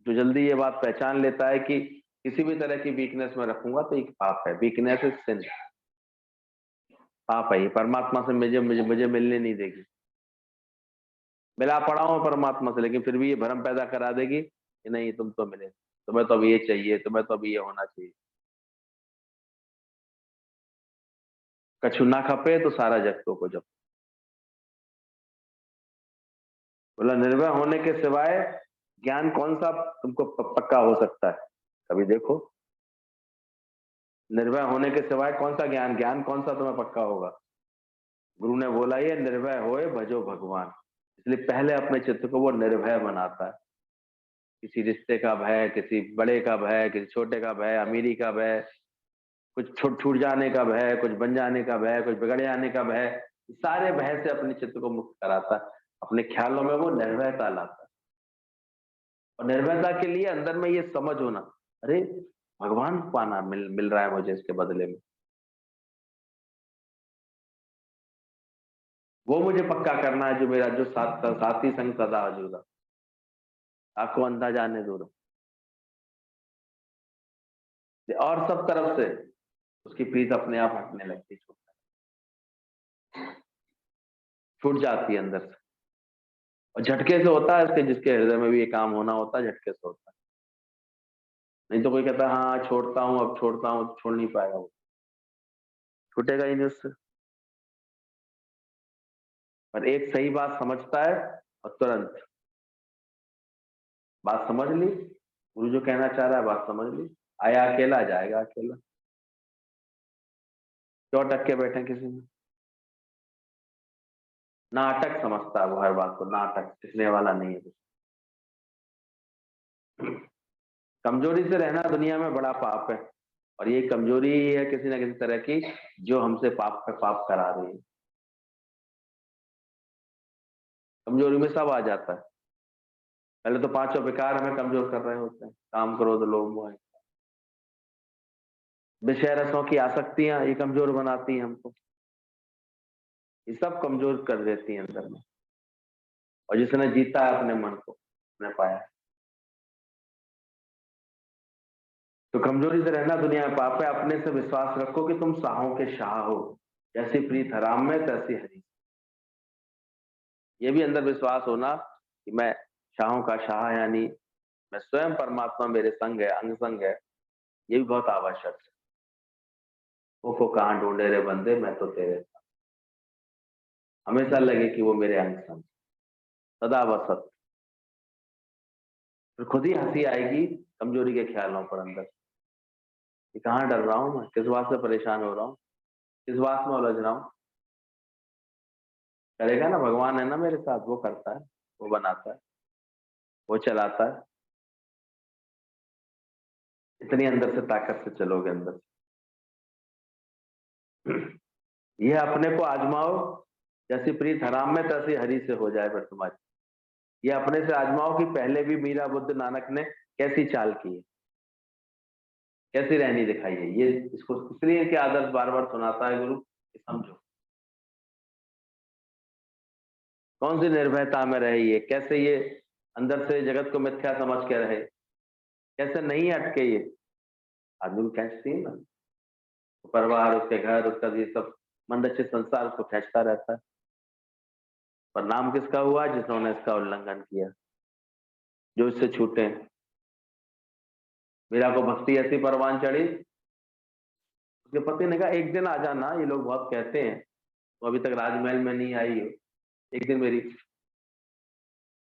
जो जल्दी ये बात पहचान लेता है कि किसी भी तरह की वीकनेस में रखूंगा तो एक पाप है, वीकनेस इज सिन, पाप है ये, परमात्मा से मुझे मिलने नहीं देगी। मिला पड़ा हूं परमात्मा से, लेकिन फिर भी ये भ्रम पैदा करा देगी कि नहीं तुम तो मिले, तुम्हें तो अभी ये चाहिए, तुम्हें तो अभी ये होना चाहिए। कछु ना खपे तो सारा जग तो को जब। बोला निर्भय होने के सिवाय ज्ञान कौन सा तुमको पक्का हो सकता है? कभी देखो, निर्भय होने के सिवाय कौन सा ज्ञान कौन सा तुम्हें पक्का होगा? गुरु ने बोला ये निर्भय होए भजो भगवान। इसलिए पहले अपने चित्त को वो निर्भय बनाता है। किसी रिश्ते का भय, किसी बड़े का भय, किसी छोटे का भय, अमीरी का भय, कुछ छूट जाने का भय, कुछ बन जाने का भय, कुछ बिगड़ जाने का भय, सारे भय से अपने चित्त को मुक्त कराता है। अपने ख्यालों में वो निर्भयता लाता है। और निर्भयता के लिए अंदर में ये समझ होना, अरे भगवान पाना मिल रहा है मुझे इसके बदले में, वो मुझे पक्का करना है, जो मेरा जो साथी संग सदा हजूरा, आपको अंधा जाने दूर और सब तरफ से उसकी प्रीत अपने आप हटने लगती, छूट जाती है अंदर से। और झटके से होता है, इसके जिसके हृदय में भी ये काम होना होता है, झटके से होता है। नहीं तो कोई कहता है हाँ छोड़ता हूँ, अब छोड़ता हूँ, छोड़ नहीं पाएगा, वो छूटेगा ही नहीं उससे। पर एक सही बात समझता है और तुरंत बात समझ ली, गुरु जो कहना चाह रहा है बात समझ ली, आया अकेला जाएगा अकेला। क्यों अटक के बैठे किसी में? नाटक समझता है वो हर बात को, नाटक सीखने वाला नहीं है कुछ। कमजोरी से रहना दुनिया में बड़ा पाप है, और ये कमजोरी ही है किसी ना किसी तरह की जो हमसे पाप पे पाप करा रही है। कमजोरी में सब आ जाता है। पहले तो पांचों विकार हमें कमजोर कर रहे होते हैं, काम, क्रोध, लोभ, मोह। विषय रसों की आसक्तियां ये कमजोर बनाती हैं हमको, ये सब कमजोर कर देती हैं अंदर में। और जिसने जीता है अपने मन को, उसने पाया है। तो कमजोरी से रहना दुनिया में पाप है। अपने से विश्वास रखो कि तुम शाहों के शाह हो, जैसी प्रीत हराम में तैसी हरी। ये भी अंदर विश्वास होना कि मैं शाहों का शाह, यानी मैं स्वयं परमात्मा मेरे संग है, अंग संग है, ये भी बहुत आवश्यक है। को कहाँ ढूंढे रे बंदे, मैं तो तेरे साथ। हमेशा लगे कि वो मेरे अंग संग, सदा वसत। फिर खुद ही हंसी आएगी कमजोरी के ख्यालों पर अंदर कि कहाँ डर रहा हूं मैं, किस बात से परेशान हो रहा हूँ, किस बात में उलझ रहा हूँ। करेगा ना, भगवान है ना मेरे साथ, वो करता है, वो बनाता है, वो चलाता है। इतनी अंदर से ताकत से चलोगे अंदर से। ये अपने को आजमाओ, जैसी प्रीत हराम में तैसी हरी से हो जाए फिर तुम्हारी। ये अपने से आजमाओ कि पहले भी मीरा, बुद्ध, नानक ने कैसी चाल की है, कैसी रहनी दिखाई है। ये इसको इसलिए के आदर्श बार बार सुनाता है गुरु कि समझो कौन सी निर्भयता में रहे, ये कैसे ये अंदर से जगत को मिथ्या समझ के रहे, कैसे नहीं अटके ये। आदमी को खींचती है ना परिवार, उसके घर, उसका ये सब मंदचित संसार उसको खींचता रहता है। पर नाम किसका हुआ? जिन्होंने इसका उल्लंघन किया, जो इससे छूटे। मीरा को भक्ति ऐसी परवान चढ़ी, उसके पति ने कहा एक दिन आ जाना, ये लोग बहुत कहते हैं तो अभी तक राजमहल में नहीं आई हो, एक दिन मेरी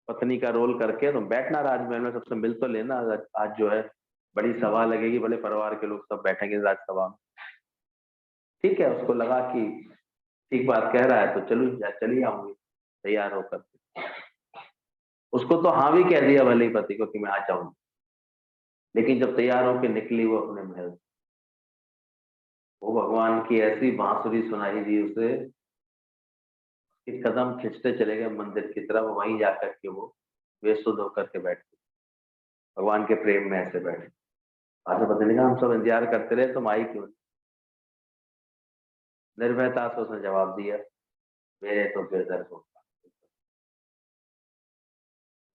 पत्नी का रोल करके तुम बैठना राजमहल में, सबसे मिल तो लेना। आज जो है बड़ी सभा लगेगी, बड़े परिवार के लोग सब बैठेंगे राजसभा में। ठीक है, उसको लगा कि ठीक बात कह रहा है तो चली आऊंगी तैयार होकर। उसको तो हाँ भी कह दिया भले ही पति को कि मैं आ जाऊंगी, लेकिन जब तैयार होकर निकली वो अपने महल, वो भगवान की ऐसी बांसुरी सुनाई दी उसे कि कदम खींचते चले गए मंदिर की तरफ। वहीं जाकर के वो बेसुध होकर के बैठ गई, भगवान के प्रेम में ऐसे बैठे। आगे पता नहीं, हम सब इंतजार करते रहे, तुम आई क्यों? निर्भयता से उसने जवाब दिया, मेरे तो बेदर हो,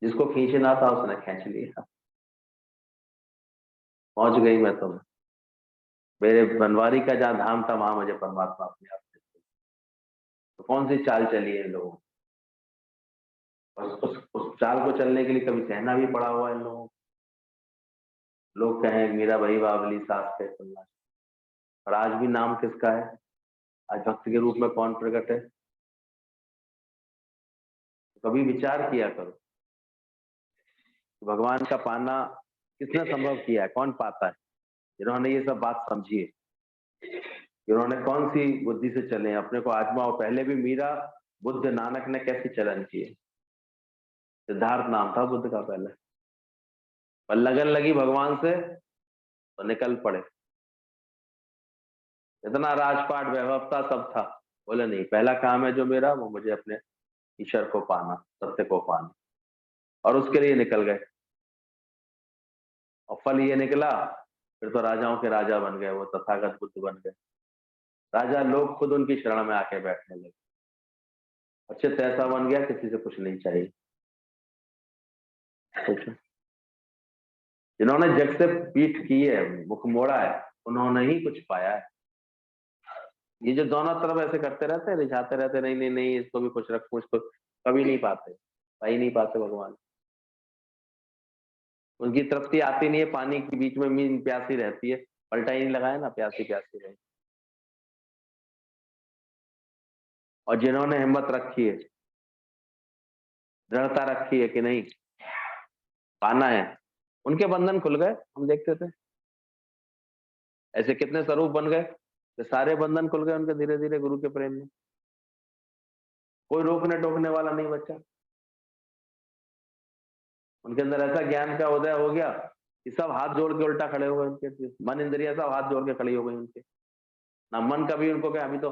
जिसको खींचना था उसने खींच लिया। पहुंच गई मैं तो, मेरे बनवारी का जहां धाम था वहां मुझे परमात्मा अपने आप से। तो कौन सी चाल चली है इन लोगों, उस चाल को चलने के लिए कभी सहना भी पड़ा हुआ है इन लोगों को। लोग कहें मीरा भाई बावली सास पे सुनना, और आज भी नाम किसका है? आज भक्त के रूप में कौन प्रकट है? कभी विचार किया करो, भगवान का पाना किसने संभव किया है, कौन पाता है? जिन्होंने ये सब बात समझी है, जिन्होंने कौन सी बुद्धि से चले, अपने को आजमाओ। पहले भी मीरा, बुद्ध, नानक ने कैसे चलन किए। सिद्धार्थ नाम था बुद्ध का पहले, पर लगन लगी भगवान से तो निकल पड़े। इतना राजपाट वैभव था, सब था, बोले नहीं, पहला काम है जो मेरा वो मुझे अपने ईश्वर को पाना, सत्य को पाना, और उसके लिए निकल गए। और फल ये निकला, फिर तो राजाओं के राजा बन गए, वो तथागत बुद्ध बन गए। राजा लोग खुद उनकी शरण में आके बैठने लगे। अच्छे तो ऐसा बन गया किसी से कुछ नहीं चाहिए। सोचो, जिन्होंने जग से पीठ की है, मुख मोड़ा है, उन्होंने ही कुछ पाया है। ये जो दोनों तरफ ऐसे करते रहते हैं, रिझाते रहते, नहीं नहीं नहीं इसको भी कुछ रखो, इसको, कभी नहीं पाते, पाई नहीं पाते भगवान। उनकी तृप्ति आती नहीं है, पानी के बीच में मीन प्यासी रहती है, पलटा ही नहीं लगाया ना, प्यासी प्यासी रहे। और जिन्होंने हिम्मत रखी है, दृढ़ता रखी है कि नहीं पाना है, उनके बंधन खुल गए। हम देखते थे ऐसे कितने स्वरूप बन गए कि सारे बंधन खुल गए उनके धीरे धीरे गुरु के प्रेम में। कोई रोकने टोकने वाला नहीं बचा। उनके अंदर ऐसा ज्ञान का उदय हो गया कि सब हाथ जोड़ के उल्टा खड़े हो गए उनके, मन इंद्रिया सब हाथ जोड़ के खड़ी हो गई उनके। ना मन कभी उनको क्या, अभी तो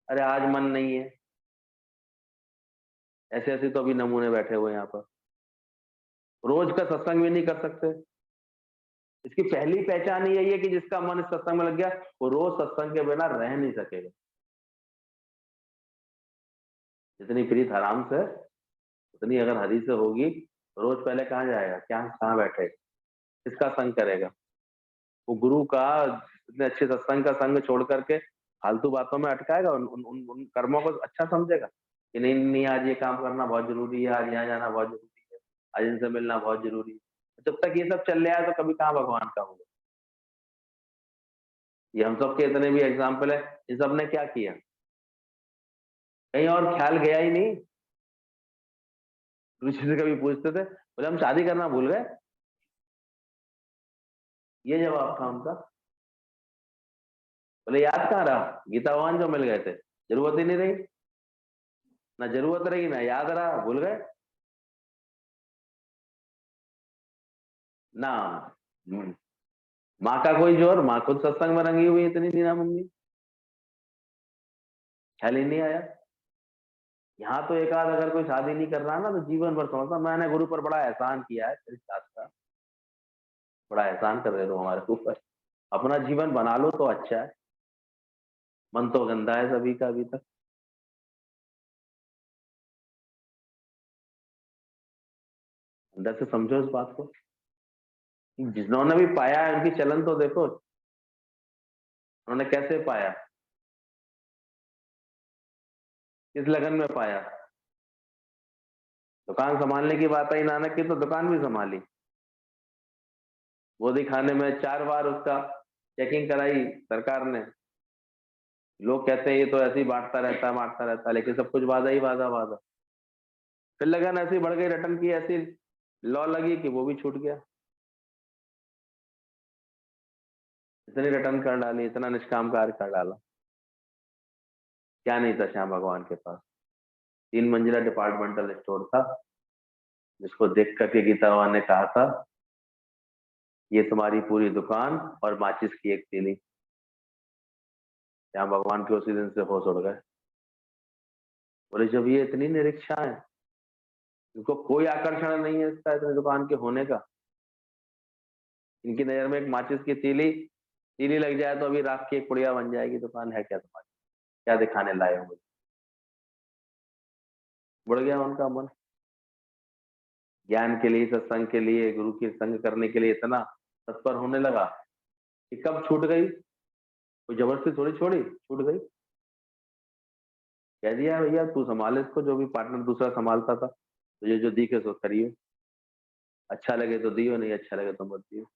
अरे आज मन नहीं है, ऐसे ऐसे तो अभी नमूने बैठे हुए यहाँ पर, रोज का सत्संग भी नहीं कर सकते। इसकी पहली पहचान यही है कि जिसका मन इस सत्संग में लग गया वो रोज सत्संग के बिना रह नहीं सकेगा। जितनी प्रीत हराम से, उतनी अगर हरि से होगी, रोज पहले कहाँ जाएगा, क्या कहाँ बैठेगा, किसका संग करेगा? वो गुरु का इतने अच्छे सत्संग का संग छोड़ करके फालतू बातों में अटकाएगा, उन कर्मों को अच्छा समझेगा कि नहीं नहीं आज ये काम करना बहुत जरूरी है, आज यहाँ जाना बहुत जरूरी है, आज इनसे मिलना बहुत जरूरी है। जब तक ये सब चल रहा है तो कभी कहाँ भगवान का होगा। ये हम सब के इतने भी एग्जाम्पल है, इन सब ने क्या किया, कहीं और ख्याल गया ही नहीं। ऋषि से कभी पूछते थे, बोले हम शादी करना भूल गए, ये जवाब था उनका। बोले याद कहाँ रहा, गीता भगवान जो मिल गए थे, जरूरत ही नहीं रही, ना जरूरत रही ना याद रहा, भूल गए ना। माँ का कोई जोर, माँ खुद सत्संग में रंगी हुई इतनी थी ना मम्मी, ख्याल ही नहीं आया। यहाँ तो एक आध अगर कोई शादी नहीं कर रहा ना तो जीवन भर समझता मैंने गुरु पर बड़ा एहसान किया है, तेरी साथ का बड़ा एहसान कर रहे हो हमारे ऊपर, अपना जीवन बना लो तो अच्छा है। मन तो गंदा है सभी का अभी तक। अंदर से समझो इस बात को, जिन्होंने भी पाया है उनकी चलन तो देखो, उन्होंने कैसे पाया, किस लगन में पाया। दुकान संभालने की बात आई नानक की तो दुकान भी संभाली, गोदी खाने में 4 बार उसका चेकिंग कराई सरकार ने। लोग कहते हैं ये तो ऐसे ही बांटता रहता है, लेकिन सब कुछ वादा ही वादा वादा। फिर लगन ऐसी बढ़ गई, रिटर्न की ऐसी लॉ लगी कि वो भी छूट गया। इतनी रिटर्न कर डाली, इतना निष्काम कार्य कर डाला। क्या नहीं था श्याम भगवान के पास। 3 मंजिला डिपार्टमेंटल स्टोर था, जिसको देख करके गीता भगवान ने कहा था, ये तुम्हारी पूरी दुकान और माचिस की एक तीली। श्याम भगवान के उसी दिन से होश उड़ गए। बोले जब ये इतनी निरीक्षा है, इनको कोई आकर्षण नहीं है इसका, इतनी दुकान के होने का, इनकी नजर में एक माचिस की तीली तीली लग जाए तो अभी राख की एक पुड़िया बन जाएगी दुकान, है क्या तुम्हारी, क्या दिखाने लाए हो मुझे। बढ़ गया उनका मन। ज्ञान के लिए, सत्संग के लिए, गुरु की संग करने के लिए इतना तत्पर होने लगा कि कब छूट गई। कोई जबरदस्ती थोड़ी छोड़ी, छूट गई। कह दिया भैया तू संभाल इसको, जो भी पार्टनर दूसरा संभालता था, तुझे जो दिखे सो करियो, अच्छा लगे तो दियो, नहीं अच्छा लगे तो मत दियो।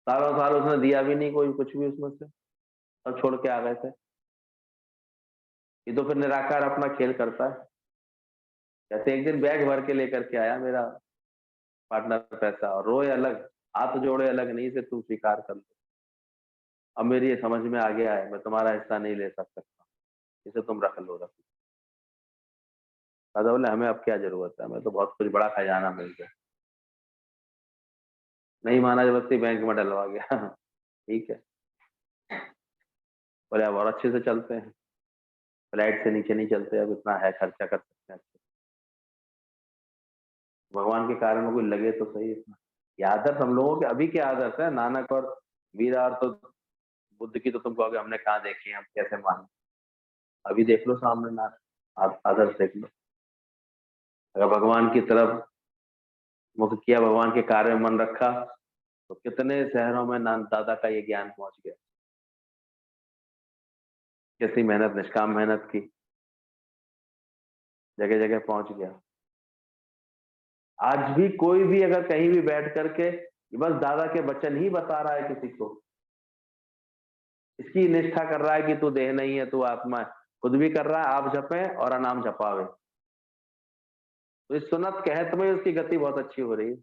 सालों साल उसने दिया भी नहीं कोई कुछ भी उसमें से, सब छोड़ के आ गए थे। ये तो फिर निराकार अपना खेल करता है। कहते एक दिन बैग भर के लेकर के आया मेरा पार्टनर पैसा, और रोए अलग, हाथ जोड़े अलग, नहीं से तू स्वीकार कर लो। अब मेरी ये समझ में आ गया है, मैं तुम्हारा हिस्सा नहीं ले सकता, इसे तुम रख लो, रख लो। दादा बोले हमें अब क्या जरूरत है, हमें तो बहुत कुछ बड़ा खजाना मिल गया। नहीं माना, जबरदस्ती बैंक में डलवा गया। ठीक है। बोले अब और अच्छे से चलते हैं, फ्लाइट से नीचे नहीं चलते, अब इतना है खर्चा कर सकते हैं। भगवान के कार्य में कोई लगे तो सही। इतना ये आदर्श हम लोगों के अभी के आदर्श है। नानक और मीरा और तो बुद्ध की तो तुम कहोगे हमने कहाँ देखी है, हम कैसे माने। अभी देख लो सामने ना, आप आदर्श देख लो। अगर भगवान की तरफ मुख किया, भगवान के कार्य में मन रखा, तो कितने शहरों में नान दादा का ये ज्ञान पहुंच गया। कैसी मेहनत, निष्काम मेहनत की, जगह जगह पहुंच गया। आज भी कोई भी अगर कहीं भी बैठ करके बस दादा के वचन ही बता रहा है किसी को, इसकी निष्ठा कर रहा है कि तू देह नहीं है, तू आत्मा है, खुद भी कर रहा है, आप जपे और अनाम जपावे, तो इस सुन्नत कहत में उसकी गति बहुत अच्छी हो रही है।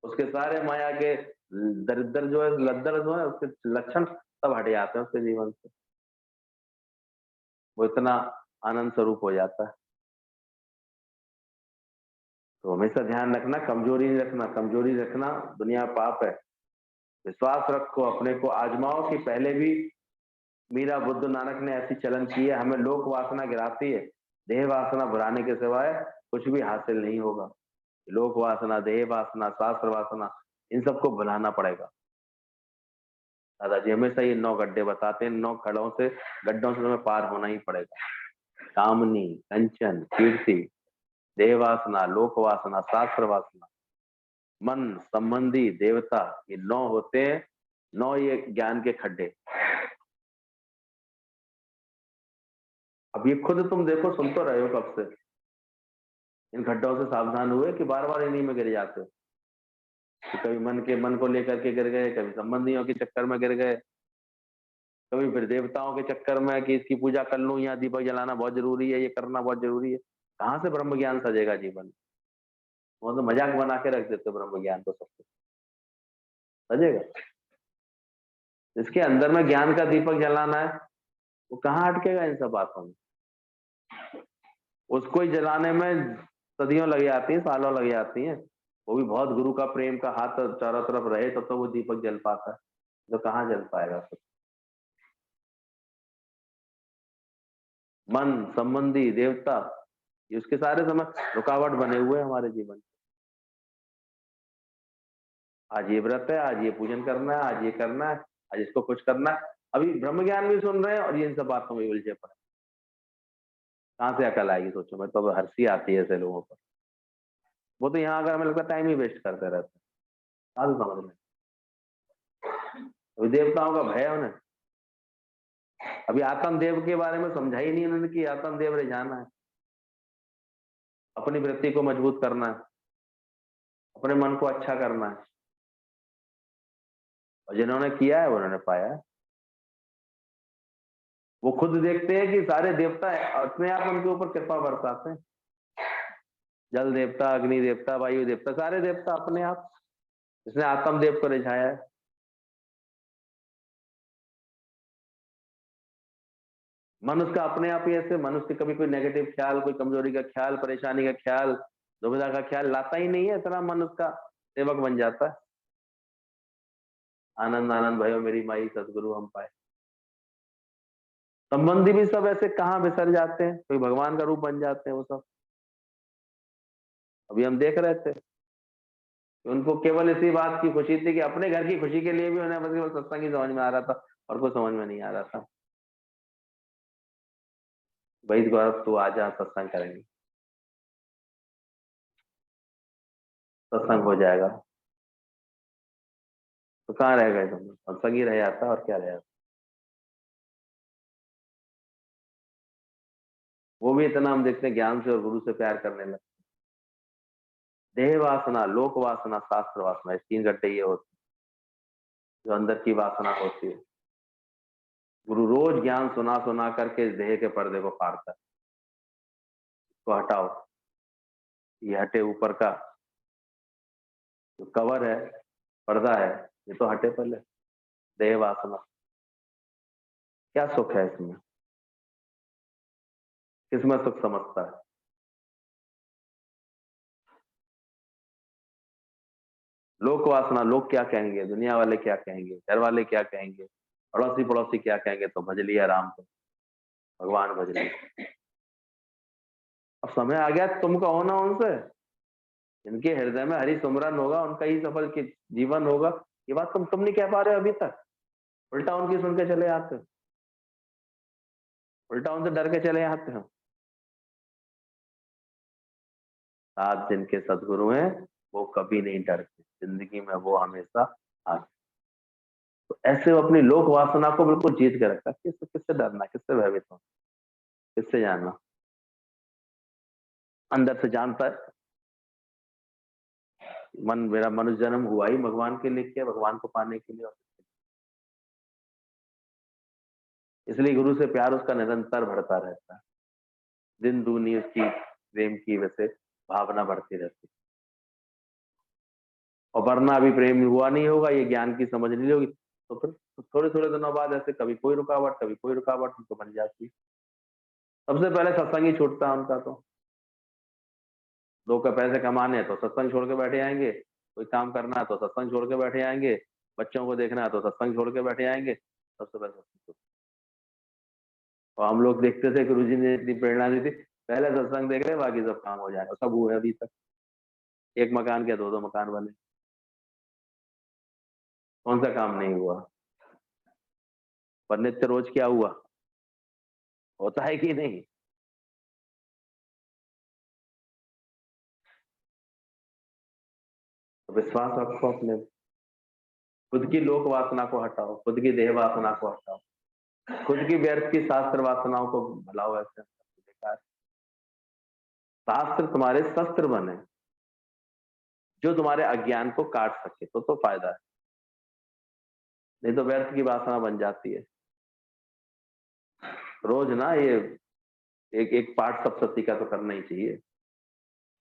उसके सारे माया के दरिद्र जो है, लद्दर जो है, उसके लक्षण सब हट जाते हैं उसके जीवन से। वो इतना आनंद स्वरूप हो जाता है। तो हमेशा ध्यान रखना, कमजोरी नहीं रखना। कमजोरी रखना दुनिया पाप है। विश्वास रखो, अपने को आजमाओ कि पहले भी मीरा, बुद्ध, नानक ने ऐसी चलन की है। हमें लोक वासना गिराती है, देह वासना भुलाने के सिवाय कुछ भी हासिल नहीं होगा। लोक वासना, देह वासना, शास्त्र वासना, इन सबको भुलाना पड़ेगा। दादाजी हमेशा ये 9 गड्ढे बताते हैं, 9 गड्ढों से तुम्हें पार होना ही पड़ेगा। कामनी, कंचन, कीर्ति, देह वासना, लोक वासना, शास्त्र वासना, मन, संबंधी, देवता, ये 9 होते हैं। 9 ये ज्ञान के खड्डे। अब ये खुद तुम देखो, सुन तो रहे हो कब से, इन खड्डों से सावधान हुए कि बार बार इन्हीं में गिर जाते हो। कि कभी मन को लेकर के गिर गए, कभी संबंधियों के चक्कर में गिर गए, कभी फिर देवताओं के चक्कर में कि इसकी पूजा कर लूं, यहाँ दीपक जलाना बहुत जरूरी है, ये करना बहुत जरूरी है। कहाँ से ब्रह्म ज्ञान सजेगा जीवन? वो तो मजाक बना के रख देते हो ब्रह्म ज्ञान को, सबको सजेगा? जिसके अंदर में ज्ञान का दीपक जलाना है, वो कहाँ अटकेगा इन सब बातों में? उसको ही जलाने में सदियों लग जाती हैं, सालों लग जाती हैं। वो भी बहुत गुरु का प्रेम का हाथ चारों तरफ रहे तब तो वो दीपक जल पाता है, तो कहाँ जल पाएगा फिर? मन, संबंधी, देवता, ये उसके सारे समय रुकावट बने हुए हैं हमारे जीवन में। आज ये व्रत है, आज ये पूजन करना है, आज ये करना है, आज इसको कुछ करना है। अभी ब्रह्म ज्ञान भी सुन रहे हैं और ये इन सब बातों में उलझे पड़े। कहाँ से अकल आएगी सोचो। मैं तो अब हंसी आती है ऐसे लोगों पर। वो तो यहाँ अगर हमें लगता है टाइम ही वेस्ट करते रहते हैं। आज समझ में अभी देवताओं का भय है उन्हें। अभी आत्मदेव के बारे में समझा ही नहीं उन्होंने कि आत्मदेव रे जाना है, अपनी वृत्ति को मजबूत करना है, अपने मन को अच्छा करना है। और जिन्होंने किया है उन्होंने पाया है। वो खुद देखते हैं कि सारे देवता अपने आप उनके ऊपर कृपा बरसाते हैं। जल देवता, अग्नि देवता, वायु देवता, सारे देवता अपने आप, इसने आत्म देव को रिझाया है। मनुष्य का अपने आप ही ऐसे, मनुष्य कभी कोई नेगेटिव ख्याल, कोई कमजोरी का ख्याल, परेशानी का ख्याल, दुविधा का ख्याल लाता ही नहीं है, इतना मनुष्य का सेवक बन जाता है। आनंद आनंद भयो मेरी माई सतगुरु हम पाए। संबंधी भी सब ऐसे कहाँ बिसर जाते हैं, कोई भगवान का रूप बन जाते हैं वो सब। अभी हम देख रहे थे कि उनको केवल इसी बात की खुशी थी कि अपने घर की खुशी के लिए भी उन्हें बस केवल सत्संग ही समझ में आ रहा था और कुछ समझ में नहीं आ रहा था। भाई गौरव तू आजा, सत्संग करेंगे, सत्संग हो जाएगा। तो कहाँ रह गए तुम? सत्संग ही रह जाता और क्या रह जाता। वो भी इतना हम देखते हैं ज्ञान से और गुरु से प्यार करने लगते। देह वासना, लोक वासना, शास्त्र वासना, इस 3 घंटे ये होती है जो अंदर की वासना होती है। गुरु रोज ज्ञान सुना सुना करके इस देह के पर्दे को फाड़ता है। तो हटाओ, ये हटे, ऊपर का जो कवर है, पर्दा है, ये तो हटे पहले। देह वासना, क्या सुख है इसमें? किसमें सुख समझता है? लोक वासना, लोग क्या कहेंगे, दुनिया वाले क्या कहेंगे, घर वाले क्या कहेंगे, अड़ोसी पड़ोसी क्या कहेंगे, तो भज लिया राम को, भगवान भज लिया। अब समय आ गया तुम कहो ना उनसे, जिनके हृदय में हरि सुमरन होगा उनका ही सफल के जीवन होगा। ये बात तुम नहीं कह पा रहे हो अभी तक, उल्टा उनकी सुन के चले आते हो, उल्टा उनसे डर के चले आते हो। साथ जिनके सदगुरु हैं वो कभी नहीं डरते, जिंदगी में वो हमेशा आगे। तो ऐसे वो अपनी लोक वासना को बिल्कुल जीत के रखा, किससे डरना, किससे भयभीत होना, किससे जानना। अंदर से जानता है मन, मेरा मनुष्य जन्म हुआ ही भगवान के लिए, किया भगवान को पाने के लिए। इसलिए गुरु से प्यार उसका निरंतर बढ़ता रहता है, दिन दूनी उसकी प्रेम की वैसे भावना बढ़ती रहती है। और वरना अभी प्रेम हुआ नहीं होगा, ये ज्ञान की समझ नहीं होगी, तो फिर थोड़े थोड़े दिनों बाद ऐसे कभी कोई रुकावट, कभी कोई रुकावट उनको बन जाती है। सबसे पहले सत्संग ही छूटता है उनका। तो 2 का पैसे कमाने हैं तो सत्संग छोड़ के बैठे आएंगे, कोई काम करना है तो सत्संग छोड़ के बैठे आएंगे, बच्चों को देखना है तो सत्संग छोड़ के बैठे आएंगे। सबसे पहले सत्संग। और हम लोग देखते थे गुरु जी ने इतनी प्रेरणा दी थी, पहले सत्संग देख रहे बाकी सब काम हो जाएगा, सब हुए अभी तक। एक मकान के 2 मकान बने, कौन सा काम नहीं हुआ? पर नित्य रोज क्या हुआ, होता है कि नहीं? तो विश्वास रखो अपने, खुद की लोक वासना को हटाओ, खुद की देह वासना को हटाओ, खुद की व्यर्थ की शास्त्र वासनाओं को भलाओ। ऐसे बेकार, शास्त्र तुम्हारे शस्त्र बने जो तुम्हारे अज्ञान को काट सके, तो फायदा है, नहीं तो व्यर्थ की वासना बन जाती है। रोज ना ये एक एक पाठ सप्तशती का तो करना ही चाहिए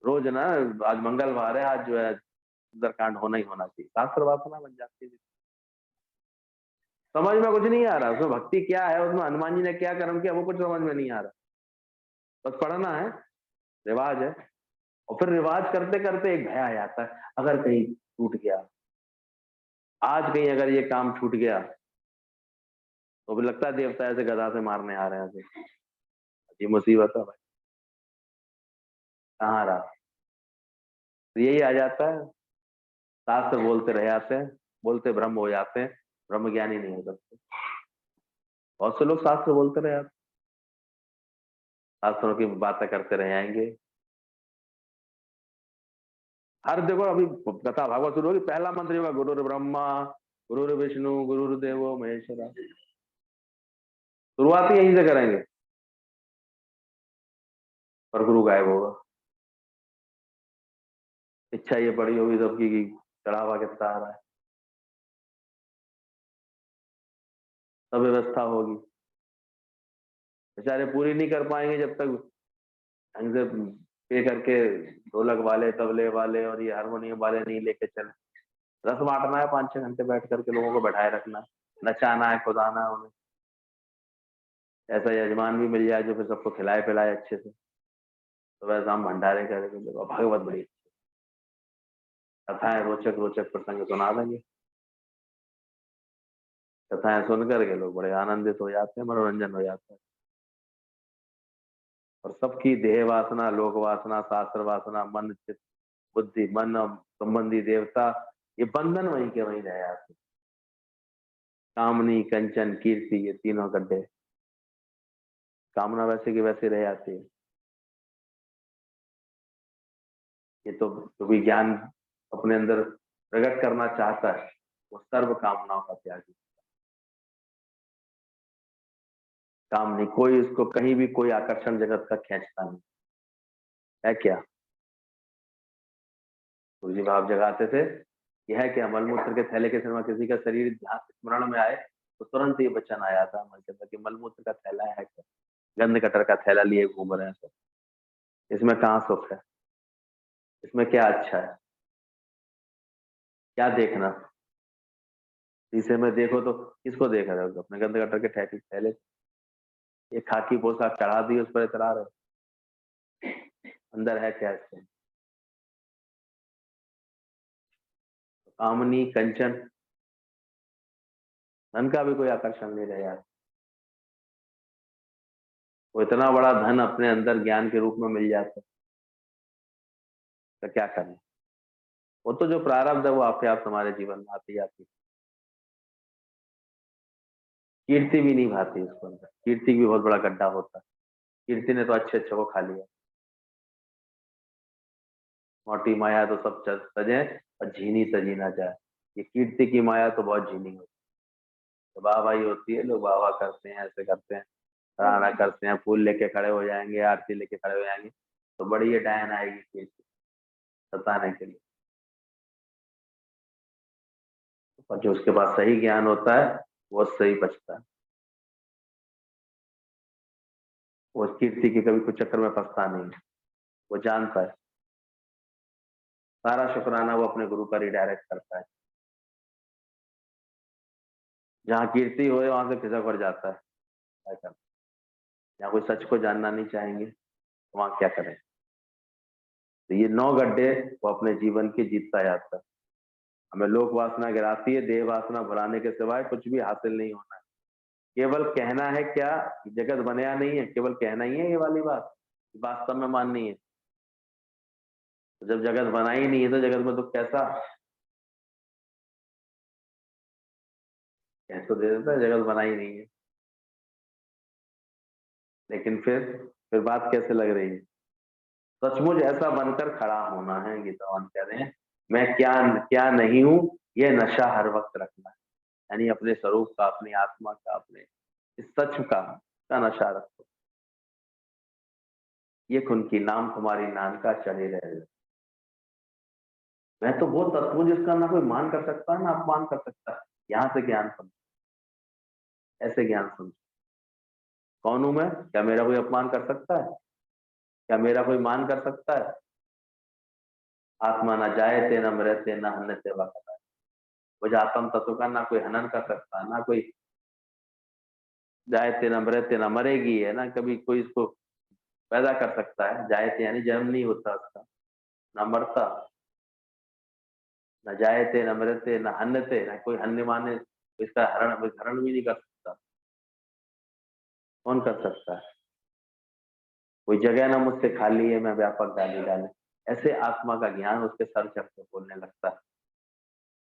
रोज ना। आज मंगलवार है, आज जो है सुंदरकांड होना ही होना चाहिए, शास्त्र वासना बन जाती है। समझ में कुछ नहीं आ रहा उसमें भक्ति क्या है, उसमें हनुमान जी ने क्या कर्म किया, वो कुछ समझ में नहीं आ रहा। बस पढ़ना है, रिवाज है। और फिर रिवाज करते करते एक भय आ जाता है, अगर कहीं टूट गया, आज कहीं अगर ये काम छूट गया, तो भी लगता है देवता ऐसे गदा से मारने आ रहे हैं। ये मुसीबत है भाई, कहाँ रहा। तो यही आ जाता है, शास्त्र बोलते रह जाते हैं, बोलते ब्रह्म हो जाते हैं, ब्रह्म ज्ञानी नहीं हो सकते। बहुत से लोग शास्त्र बोलते रह जाते, शास्त्रों की बातें करते रह जाएंगे। हर देखो अभी कथा भागवत शुरू होगी, पहला मंत्र होगा गुरुर ब्रह्मा गुरुर विष्णु गुरुर्देवो महेश्वरा। शुरुआत ही यहीं से करेंगे, पर गुरु गायब होगा। इच्छा ये बड़ी होगी सबकी कि चढ़ावा कितना आ रहा है, सब व्यवस्था होगी, बेचारे पूरी नहीं कर पाएंगे जब तक ढंग से पे करके ढोलक वाले, तबले वाले और ये हारमोनियम वाले नहीं लेके चले। रस बांटना है 5-6 घंटे बैठ करके, लोगों को बैठाए रखना है, नचाना है, कुदाना है उन्हें। ऐसा यजमान भी मिल जाए जो फिर सबको खिलाए पिलाए अच्छे से, तो वैसा हम भंडारे करेंगे। देखो भागवत बड़ी कथाएं, रोचक रोचक प्रसंग सुना देंगे। कथाएं सुन करके लोग बड़े आनंदित हो जाते हैं, मनोरंजन हो जाता है। और सबकी देह वासना, लोक वासना, शास्त्र वासना, मन, चित्त, बुद्धि, मन संबंधी देवता, ये बंधन वहीं के वहीं रह जाते। कामनी, कंचन, कीर्ति, ये तीनों गड्ढे। कामना वैसे की वैसे रह जाती है। ये तो भी ज्ञान अपने अंदर प्रकट करना चाहता है, वो सर्व कामनाओं का त्यागी। काम नहीं, कोई उसको कहीं भी कोई आकर्षण जगत का खींचता नहीं है। क्या गुरु जी भाव जगाते थे, यह है कि मलमूत्र के थैले के सिवा किसी का शरीर ध्यान स्मरण में आए तो तुरंत ये वचन आया था मन के अंदर कि मलमूत्र का थैला है क्या, गंध कटर का थैला लिए घूम रहे हैं सब, इसमें कहाँ सुख है, इसमें क्या अच्छा है, क्या देखना। शीशे में देखो तो किसको देख रहे हो, अपने गंध कटर के थैले, ये खाकी पोशाक चढ़ा दी, उस पर इतरा रहे, अंदर है क्या इसके। कामनी, कंचन, धन का भी कोई आकर्षण नहीं रहा यार। वो इतना बड़ा धन अपने अंदर ज्ञान के रूप में मिल जाता है तो क्या करें। वो तो जो प्रारब्ध है वो आपके आप हमारे जीवन में आती जाती है। कीर्ति भी नहीं भाती इसको अंदर, कीर्ति भी बहुत बड़ा गड्ढा होता है। कीर्ति ने तो अच्छे अच्छे को खा लिया। मोटी माया तो सब सजे और झीनी सजी ना जाए, ये कीर्ति की माया तो बहुत झीनी होती है। तो वाह भाई होती है, लोग वाह वाह करते हैं, ऐसे करते हैं, सराहना करते हैं, फूल लेके खड़े हो जाएंगे, आरती लेके खड़े हो जाएंगे, तो बड़ी ये डायन आएगी कीर्ति सताने के लिए। और जो उसके पास सही ज्ञान होता है वो सही बचता है, वो कीर्ति के कभी कुछ चक्कर में फंसता नहीं है। वो जानता है सारा शुक्राना वो अपने गुरु पर रिडायरेक्ट करता है। जहाँ कीर्ति हो वहां से खिसक पड़ जाता है ऐसा। यहाँ कोई सच को जानना नहीं चाहेंगे तो वहां क्या करें। तो ये 9 गड्ढे वो अपने जीवन के जीतता जाता है। हमें लोक वासना गिराती है, देह वासना भुलाने के सिवाय कुछ भी हासिल नहीं होना है। केवल कहना है क्या, जगत बनया नहीं है, केवल कहना ही है ये वाली बात, वास्तव में माननी है। तो जब जगत बना ही नहीं है तो जगत में दुख कैसा। कह तो दे देता है जगत बना ही नहीं है, लेकिन फिर बात कैसे लग रही है। सचमुच ऐसा बनकर खड़ा होना है, गीतावान कह रहे हैं मैं क्या क्या नहीं हूं, ये नशा हर वक्त रखना है। यानी अपने स्वरूप का, अपनी आत्मा का, अपने इस सच का नशा रखो। ये उनकी नाम तुम्हारी नानका चढ़े रहे। मैं तो वो तत्व जिसका ना कोई मान कर सकता है ना अपमान कर सकता है। यहाँ से ज्ञान समझो, ऐसे ज्ञान समझो। कौन हूं मैं, क्या मेरा कोई अपमान कर सकता है, क्या मेरा कोई मान कर सकता है। आत्मा ना जाए थे न मरते न हन सेवा करता है। वो जो आत्म तत्व का ना कोई हनन कर सकता है, ना कोई जायते न मरते, न मरेगी है ना कभी कोई इसको पैदा कर सकता है। जायते यानी जन्म नहीं होता उसका, न मरता, न जायते न मरते न हन्नते, न कोई हन्य माने, इसका हरण भी नहीं कर सकता। कौन कर सकता है। कोई जगह ना मुझसे खाली है, मैं व्यापक डाली डाले। ऐसे आत्मा का ज्ञान उसके सर चढ़ के बोलने लगता है।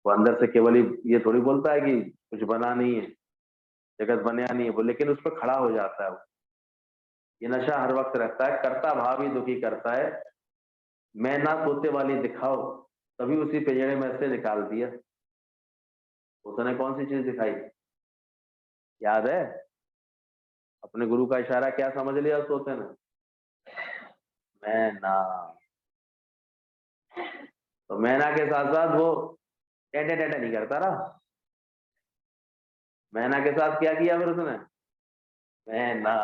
वो अंदर से केवल ये थोड़ी बोलता है कि कुछ बना नहीं है, जगत बनया नहीं है वो, लेकिन उस पर खड़ा हो जाता है वो। ये नशा हर वक्त रहता है, कर्ता भाव ही दुखी करता है। मैं ना सोते वाली दिखाओ, तभी उसी पिंजरे में से निकाल दिया। उसने कौन सी चीज दिखाई, याद है। अपने गुरु का इशारा क्या समझ लिया सोते ने, मैं ना। तो मैना के साथ साथ वो टेटे टेटे नहीं करता रहा। मैना के साथ क्या किया फिर उसने, मैं ना।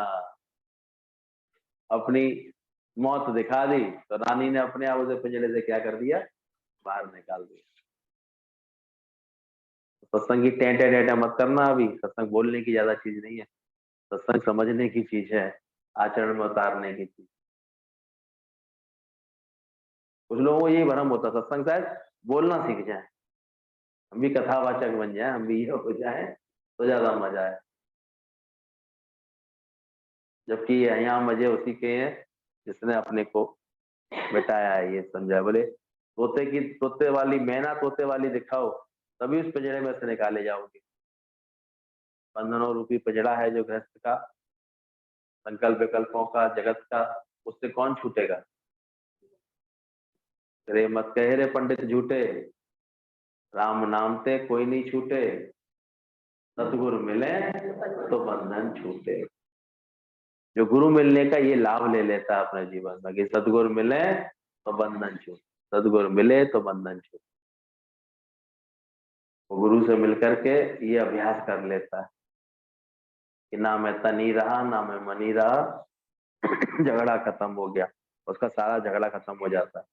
अपनी मौत दिखा दी तो रानी ने अपने आप उसे पिंजरे से क्या कर दिया, बाहर निकाल दिया। सत्संग की टेंटे टेंटे मत करना, अभी सत्संग बोलने की ज्यादा चीज नहीं है, सत्संग समझने की चीज है, आचरण में उतारने की चीज। कुछ लोगों को यही भ्रम होता, सत्संग शायद बोलना सीख जाए, हम भी कथावाचक बन जाए, हम भी ये हो जाए तो ज्यादा मजा है। जबकि यहाँ मजे उसी के हैं जिसने अपने को मिटाया है, ये समझा। बोले तोते वाली मैना तोते वाली दिखाओ, तभी उस पिंजरे में से निकाले जाओगे। बंधनों रूपी पिंजरा है जो गृहस्थ का, संकल्प विकल्पों का, जगत का, उससे कौन छूटेगा। रे मत कहे रे पंडित झूठे, राम नाम से कोई नहीं छूटे, सतगुरु मिले तो बंधन छूटे। जो गुरु मिलने का ये लाभ ले लेता है अपने जीवन में कि सतगुरु मिले तो बंधन छूटे, सतगुरु मिले तो बंधन छूटे। वो गुरु से मिलकर के ये अभ्यास कर लेता है कि ना मैं तनी रहा ना मैं मनी रहा, झगड़ा खत्म हो गया, उसका सारा झगड़ा खत्म हो जाता है।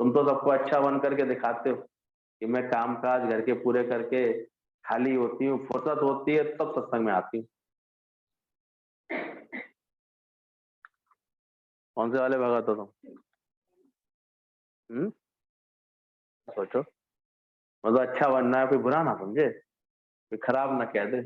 तुम तो सबको अच्छा बन करके दिखाते हो कि मैं काम काज घर के पूरे करके खाली होती हूँ, फुर्सत होती है तब सत्संग में आती हूँ। कौन से वाले भगत हो तुम? सोचो, मतलब अच्छा बनना है, कोई बुरा ना समझे, कोई खराब ना कह दे।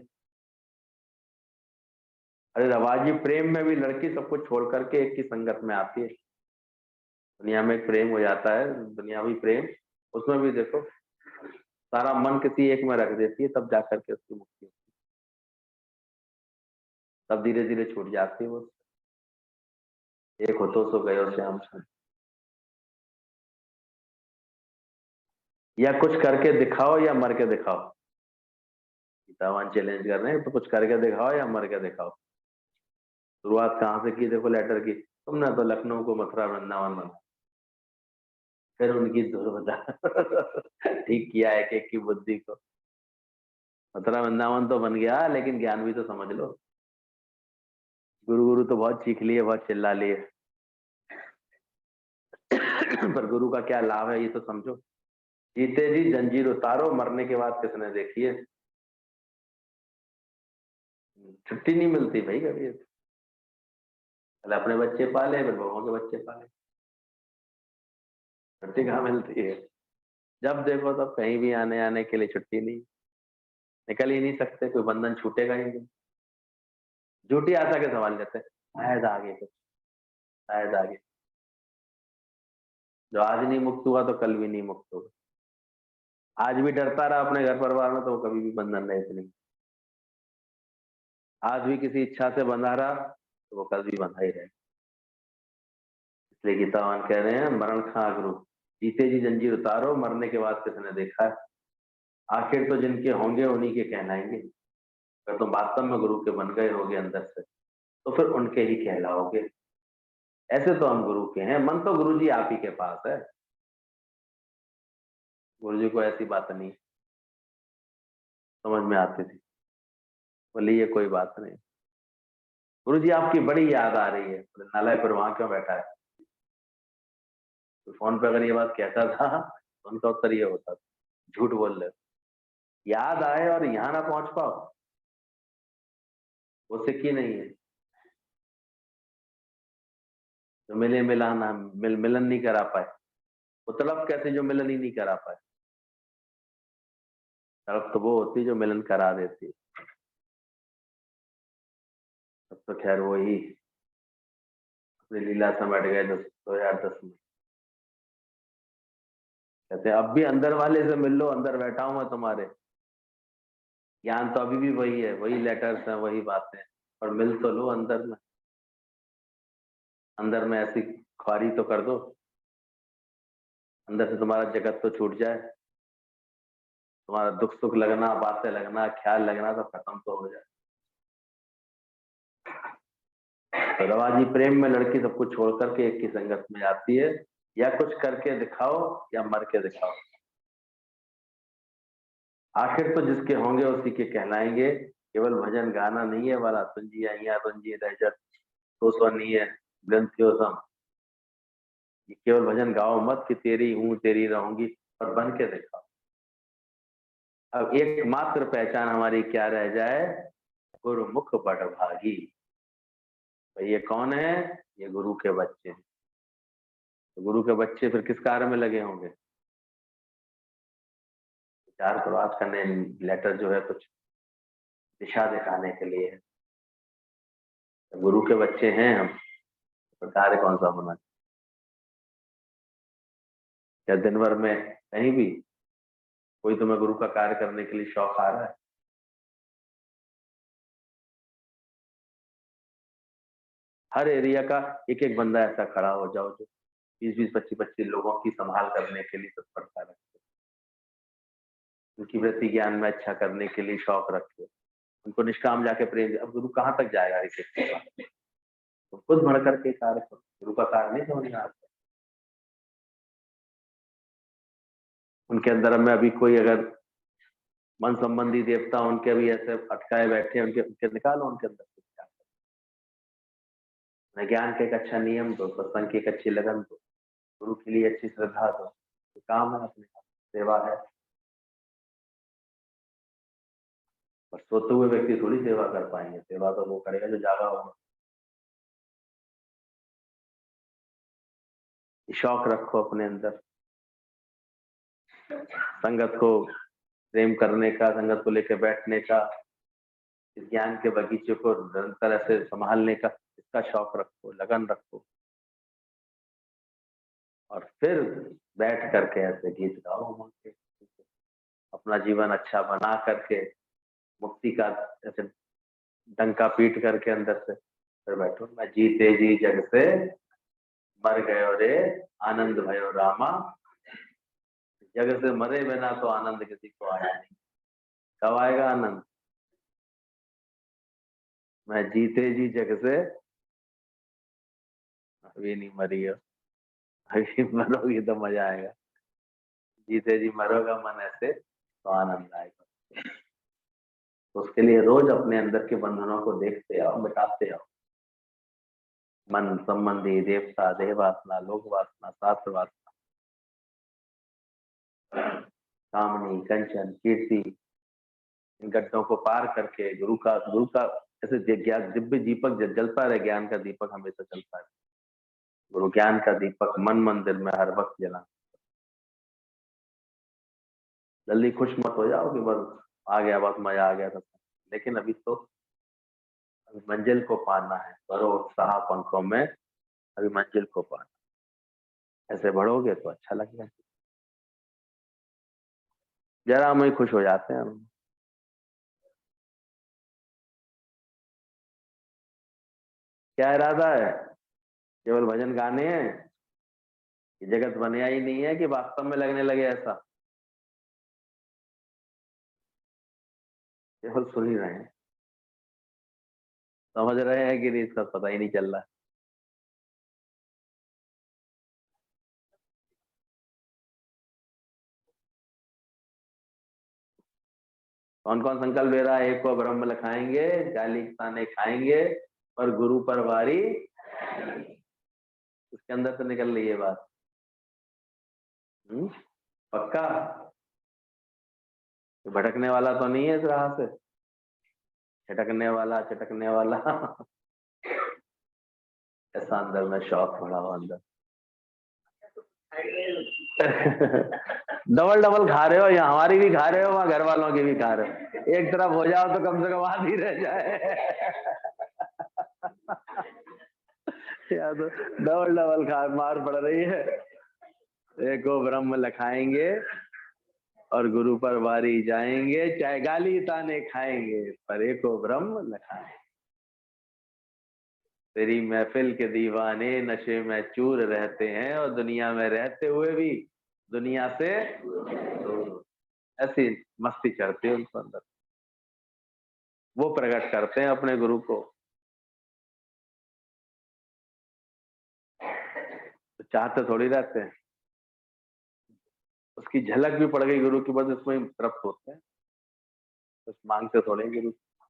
अरे रवाजी प्रेम में भी लड़की सब कुछ छोड़ करके एक की संगत में आती है। दुनिया में एक प्रेम हो जाता है, दुनियावी प्रेम, उसमें भी देखो सारा मन किसी एक में रख देती है, तब जाकर के उसकी मुक्ति होती है, तब धीरे धीरे छूट जाती है वो। एक हो तो सो गयो श्याम सुन। या कुछ करके दिखाओ या मर के दिखाओ, गीतावान चैलेंज कर रहे हैं, तो कुछ करके दिखाओ या मर के दिखाओ। शुरुआत कहाँ से की देखो लेटर की, तुमने तो लखनऊ को मथुरा वृंदावन बना, फिर उनकी दुर्बदा ठीक किया एक एक की बुद्धि को। मथुरा वृंदावन तो बन गया, लेकिन ज्ञान भी तो समझ लो। गुरु गुरु तो बहुत चीख लिए, बहुत चिल्ला लिए, पर गुरु का क्या लाभ है ये तो समझो। जीते जी जंजीर उतारो, मरने के बाद किसने देखी है। छुट्टी नहीं मिलती भाई कभी। पहले अपने बच्चे पाले, फिर बहुओं के बच्चे पाले, छुट्टी कहाँ मिलती है। जब देखो तब कहीं भी आने आने के लिए छुट्टी नहीं, निकल ही नहीं सकते, कोई बंधन छूटेगा ही नहीं। झूठी आशा के सवाल लेते हैं, शायद आगे कुछ, शायद आगे। जो आज नहीं मुक्त हुआ तो कल भी नहीं मुक्त होगा। आज भी डरता रहा अपने घर परिवार में तो वो कभी भी बंधन रहित नहीं। आज भी किसी इच्छा से बंधा रहा तो वो कल भी बंधा ही रहेगा। इसलिए गीतावान कह रहे हैं, मरण खा गुरु, जीते जी जंजीर उतारो, मरने के बाद किसने देखा है। आखिर तो जिनके होंगे उन्हीं के कहलाएंगे। अगर तुम वास्तव में गुरु के बन गए होगे अंदर से, तो फिर उनके ही कहलाओगे। ऐसे तो हम गुरु के हैं, मन तो गुरु जी आप ही के पास है। गुरु जी को ऐसी बात नहीं समझ में आती थी, बोले ये कोई बात नहीं, गुरु जी आपकी बड़ी याद आ रही है। बोले नालाय पर वहां क्यों बैठा है। तो फोन पे अगर ये बात कहता था तो उनका उत्तर ये होता था, झूठ बोल रहे हो। याद आए और यहाँ ना पहुंच पाओ, वो सिक्की नहीं है। तो मिले मिलाना मिलन नहीं करा पाए, वो तड़प कैसे जो मिलन ही नहीं करा पाए। तड़प तो वो होती जो मिलन करा देती। अब तो खैर वो ही अपनी लीला समेट गए 2010 में। कहते हैं अब भी अंदर वाले से मिल लो, अंदर बैठा हूं मैं तुम्हारे। ज्ञान तो अभी भी वही है, वही लेटर्स हैं, वही बातें, और मिल तो लो अंदर में। अंदर में ऐसी ख्वारी तो कर दो, अंदर से तुम्हारा जगत तो छूट जाए, तुम्हारा दुख सुख लगना, बातें लगना, ख्याल लगना सब खत्म तो हो जाए। तो रवाजी प्रेम में लड़की सब कुछ छोड़ करके एक की संगत में आती है। या कुछ करके दिखाओ या मर के दिखाओ, आखिर तो जिसके होंगे उसी के कहलाएंगे। केवल भजन गाना नहीं है वाला, तुंजी अहिया तुंजी दहजत तो नहीं है। ग्रंथियों सम, ये केवल भजन गाओ मत कि तेरी हूं तेरी रहूंगी, पर बन के दिखाओ। अब एकमात्र पहचान हमारी क्या रह जाए, गुरुमुख बड़ भागी। तो ये कौन है, ये गुरु के बच्चे हैं। तो गुरु के बच्चे फिर किस कार्य में लगे होंगे, विचार करो। आज का लेटर जो है कुछ दिशा दिखाने के लिए है। तो गुरु के बच्चे हैं हम, तो कार्य कौन सा होना चाहिए? क्या दिन भर में कहीं भी कोई तुम्हें गुरु का कार्य करने के लिए शौक आ रहा है? हर एरिया का एक एक बंदा ऐसा खड़ा हो जाओ जो 20-20, 25-25 लोगों की संभाल करने के लिए तत्परता रखे, उनकी वृत्ति ज्ञान में अच्छा करने के लिए शौक रखे, उनको निष्काम जाके प्रेम। अब गुरु कहाँ तक जाएगा इसे? तो खुद बढ़ करके कार्य करो, गुरु का कार्य नहीं समझ में आता। उनके अंदर में अभी कोई अगर मन संबंधी देवता उनके भी ऐसे अटकाए बैठे, उनके उनके निकालो उनके अंदर से क्या। ज्ञान का एक अच्छा नियम दो, सत्संग की एक अच्छी लगन दो, गुरु के लिए अच्छी श्रद्धा दो, तो काम है अपने, सेवा है। पर सोते हुए व्यक्ति थोड़ी सेवा कर पाएंगे, सेवा तो वो करेगा जो जागा होगा। शौक रखो अपने अंदर, संगत को प्रेम करने का, संगत को लेकर बैठने का, इस ज्ञान के बगीचे को निरंतर ऐसे संभालने का, इसका शौक रखो, लगन रखो। और फिर बैठ करके ऐसे गीत गाओ, अपना जीवन अच्छा बना करके, मुक्ति का ऐसे डंका पीट करके अंदर से फिर बैठो। मैं जीते जी जग से मर गयो रे आनंद भयो रामा, जग से मरे बिना तो आनंद किसी को आया नहीं। कब आएगा आनंद? मैं जीते जी जग से, अभी नहीं मरी हो, अभी मरोगी तो मजा आएगा। जीते जी मरोगा मन ऐसे तो आनंद आएगा। तो उसके लिए रोज अपने अंदर के बंधनों को देखते आओ, मिटाते आओ। मन संबंधी, देवता, देह वासना, लोक वासना, शास्त्र वासना, कामनी, कंचन, कीर्ति, इन गड्ढों को पार करके गुरु का ऐसे दिव्य दीपक जलता रहे, ज्ञान का दीपक हमेशा चलता है। गुरु ज्ञान का दीपक मन मंदिर में हर वक्त जला। जल्दी खुश मत हो जाओ कि बस आ गया, बहुत मजा आ गया था, लेकिन अभी तो मंजिल को पाना है। बढ़ो उत्साह पंखों में, अभी मंजिल को पाना। ऐसे बढ़ोगे तो अच्छा लगेगा। जरा हम ही खुश हो जाते हैं हम। क्या इरादा है? केवल भजन गाने हैं? ये जगत बनया ही नहीं है कि वास्तव में लगने लगे ऐसा? केवल सुन ही रहे हैं, समझ रहे हैं कि नहीं, इसका पता ही नहीं चल रहा। कौन कौन संकल्प ले रहा है? एक को ब्रह्म लखाएंगे, जाली ताने खाएंगे, और गुरु पर वारी। उसके अंदर से निकल रही है बात। पक्का? भटकने वाला तो नहीं है इस राह से, छटकने वाला, चटकने वाला। ऐसा अंदर में शौक पड़ा हो अंदर। डबल डबल खा रहे हो, यहाँ हमारी भी खा रहे हो, वहां घर वालों की भी खा रहे हो। एक तरफ हो जाओ तो कम से कम आधी रह जाए। या तो डबल डबल खा मार पड़ रही है। एको ब्रह्म लखाएंगे और गुरु पर वारी जाएंगे, चाहे गाली ताने खाएंगे, पर एको ब्रह्म लखाएंगे। तेरी महफिल के दीवाने नशे में चूर रहते हैं, और दुनिया में रहते हुए भी दुनिया से दूर। ऐसी मस्ती चढ़ती है उनको अंदर, वो प्रकट करते हैं अपने गुरु को। तो चाहते थोड़ी रहते हैं, उसकी झलक भी पड़ गई गुरु की, बस उसमें तृप्त होते हैं, बस मांगते थोड़े गुरु।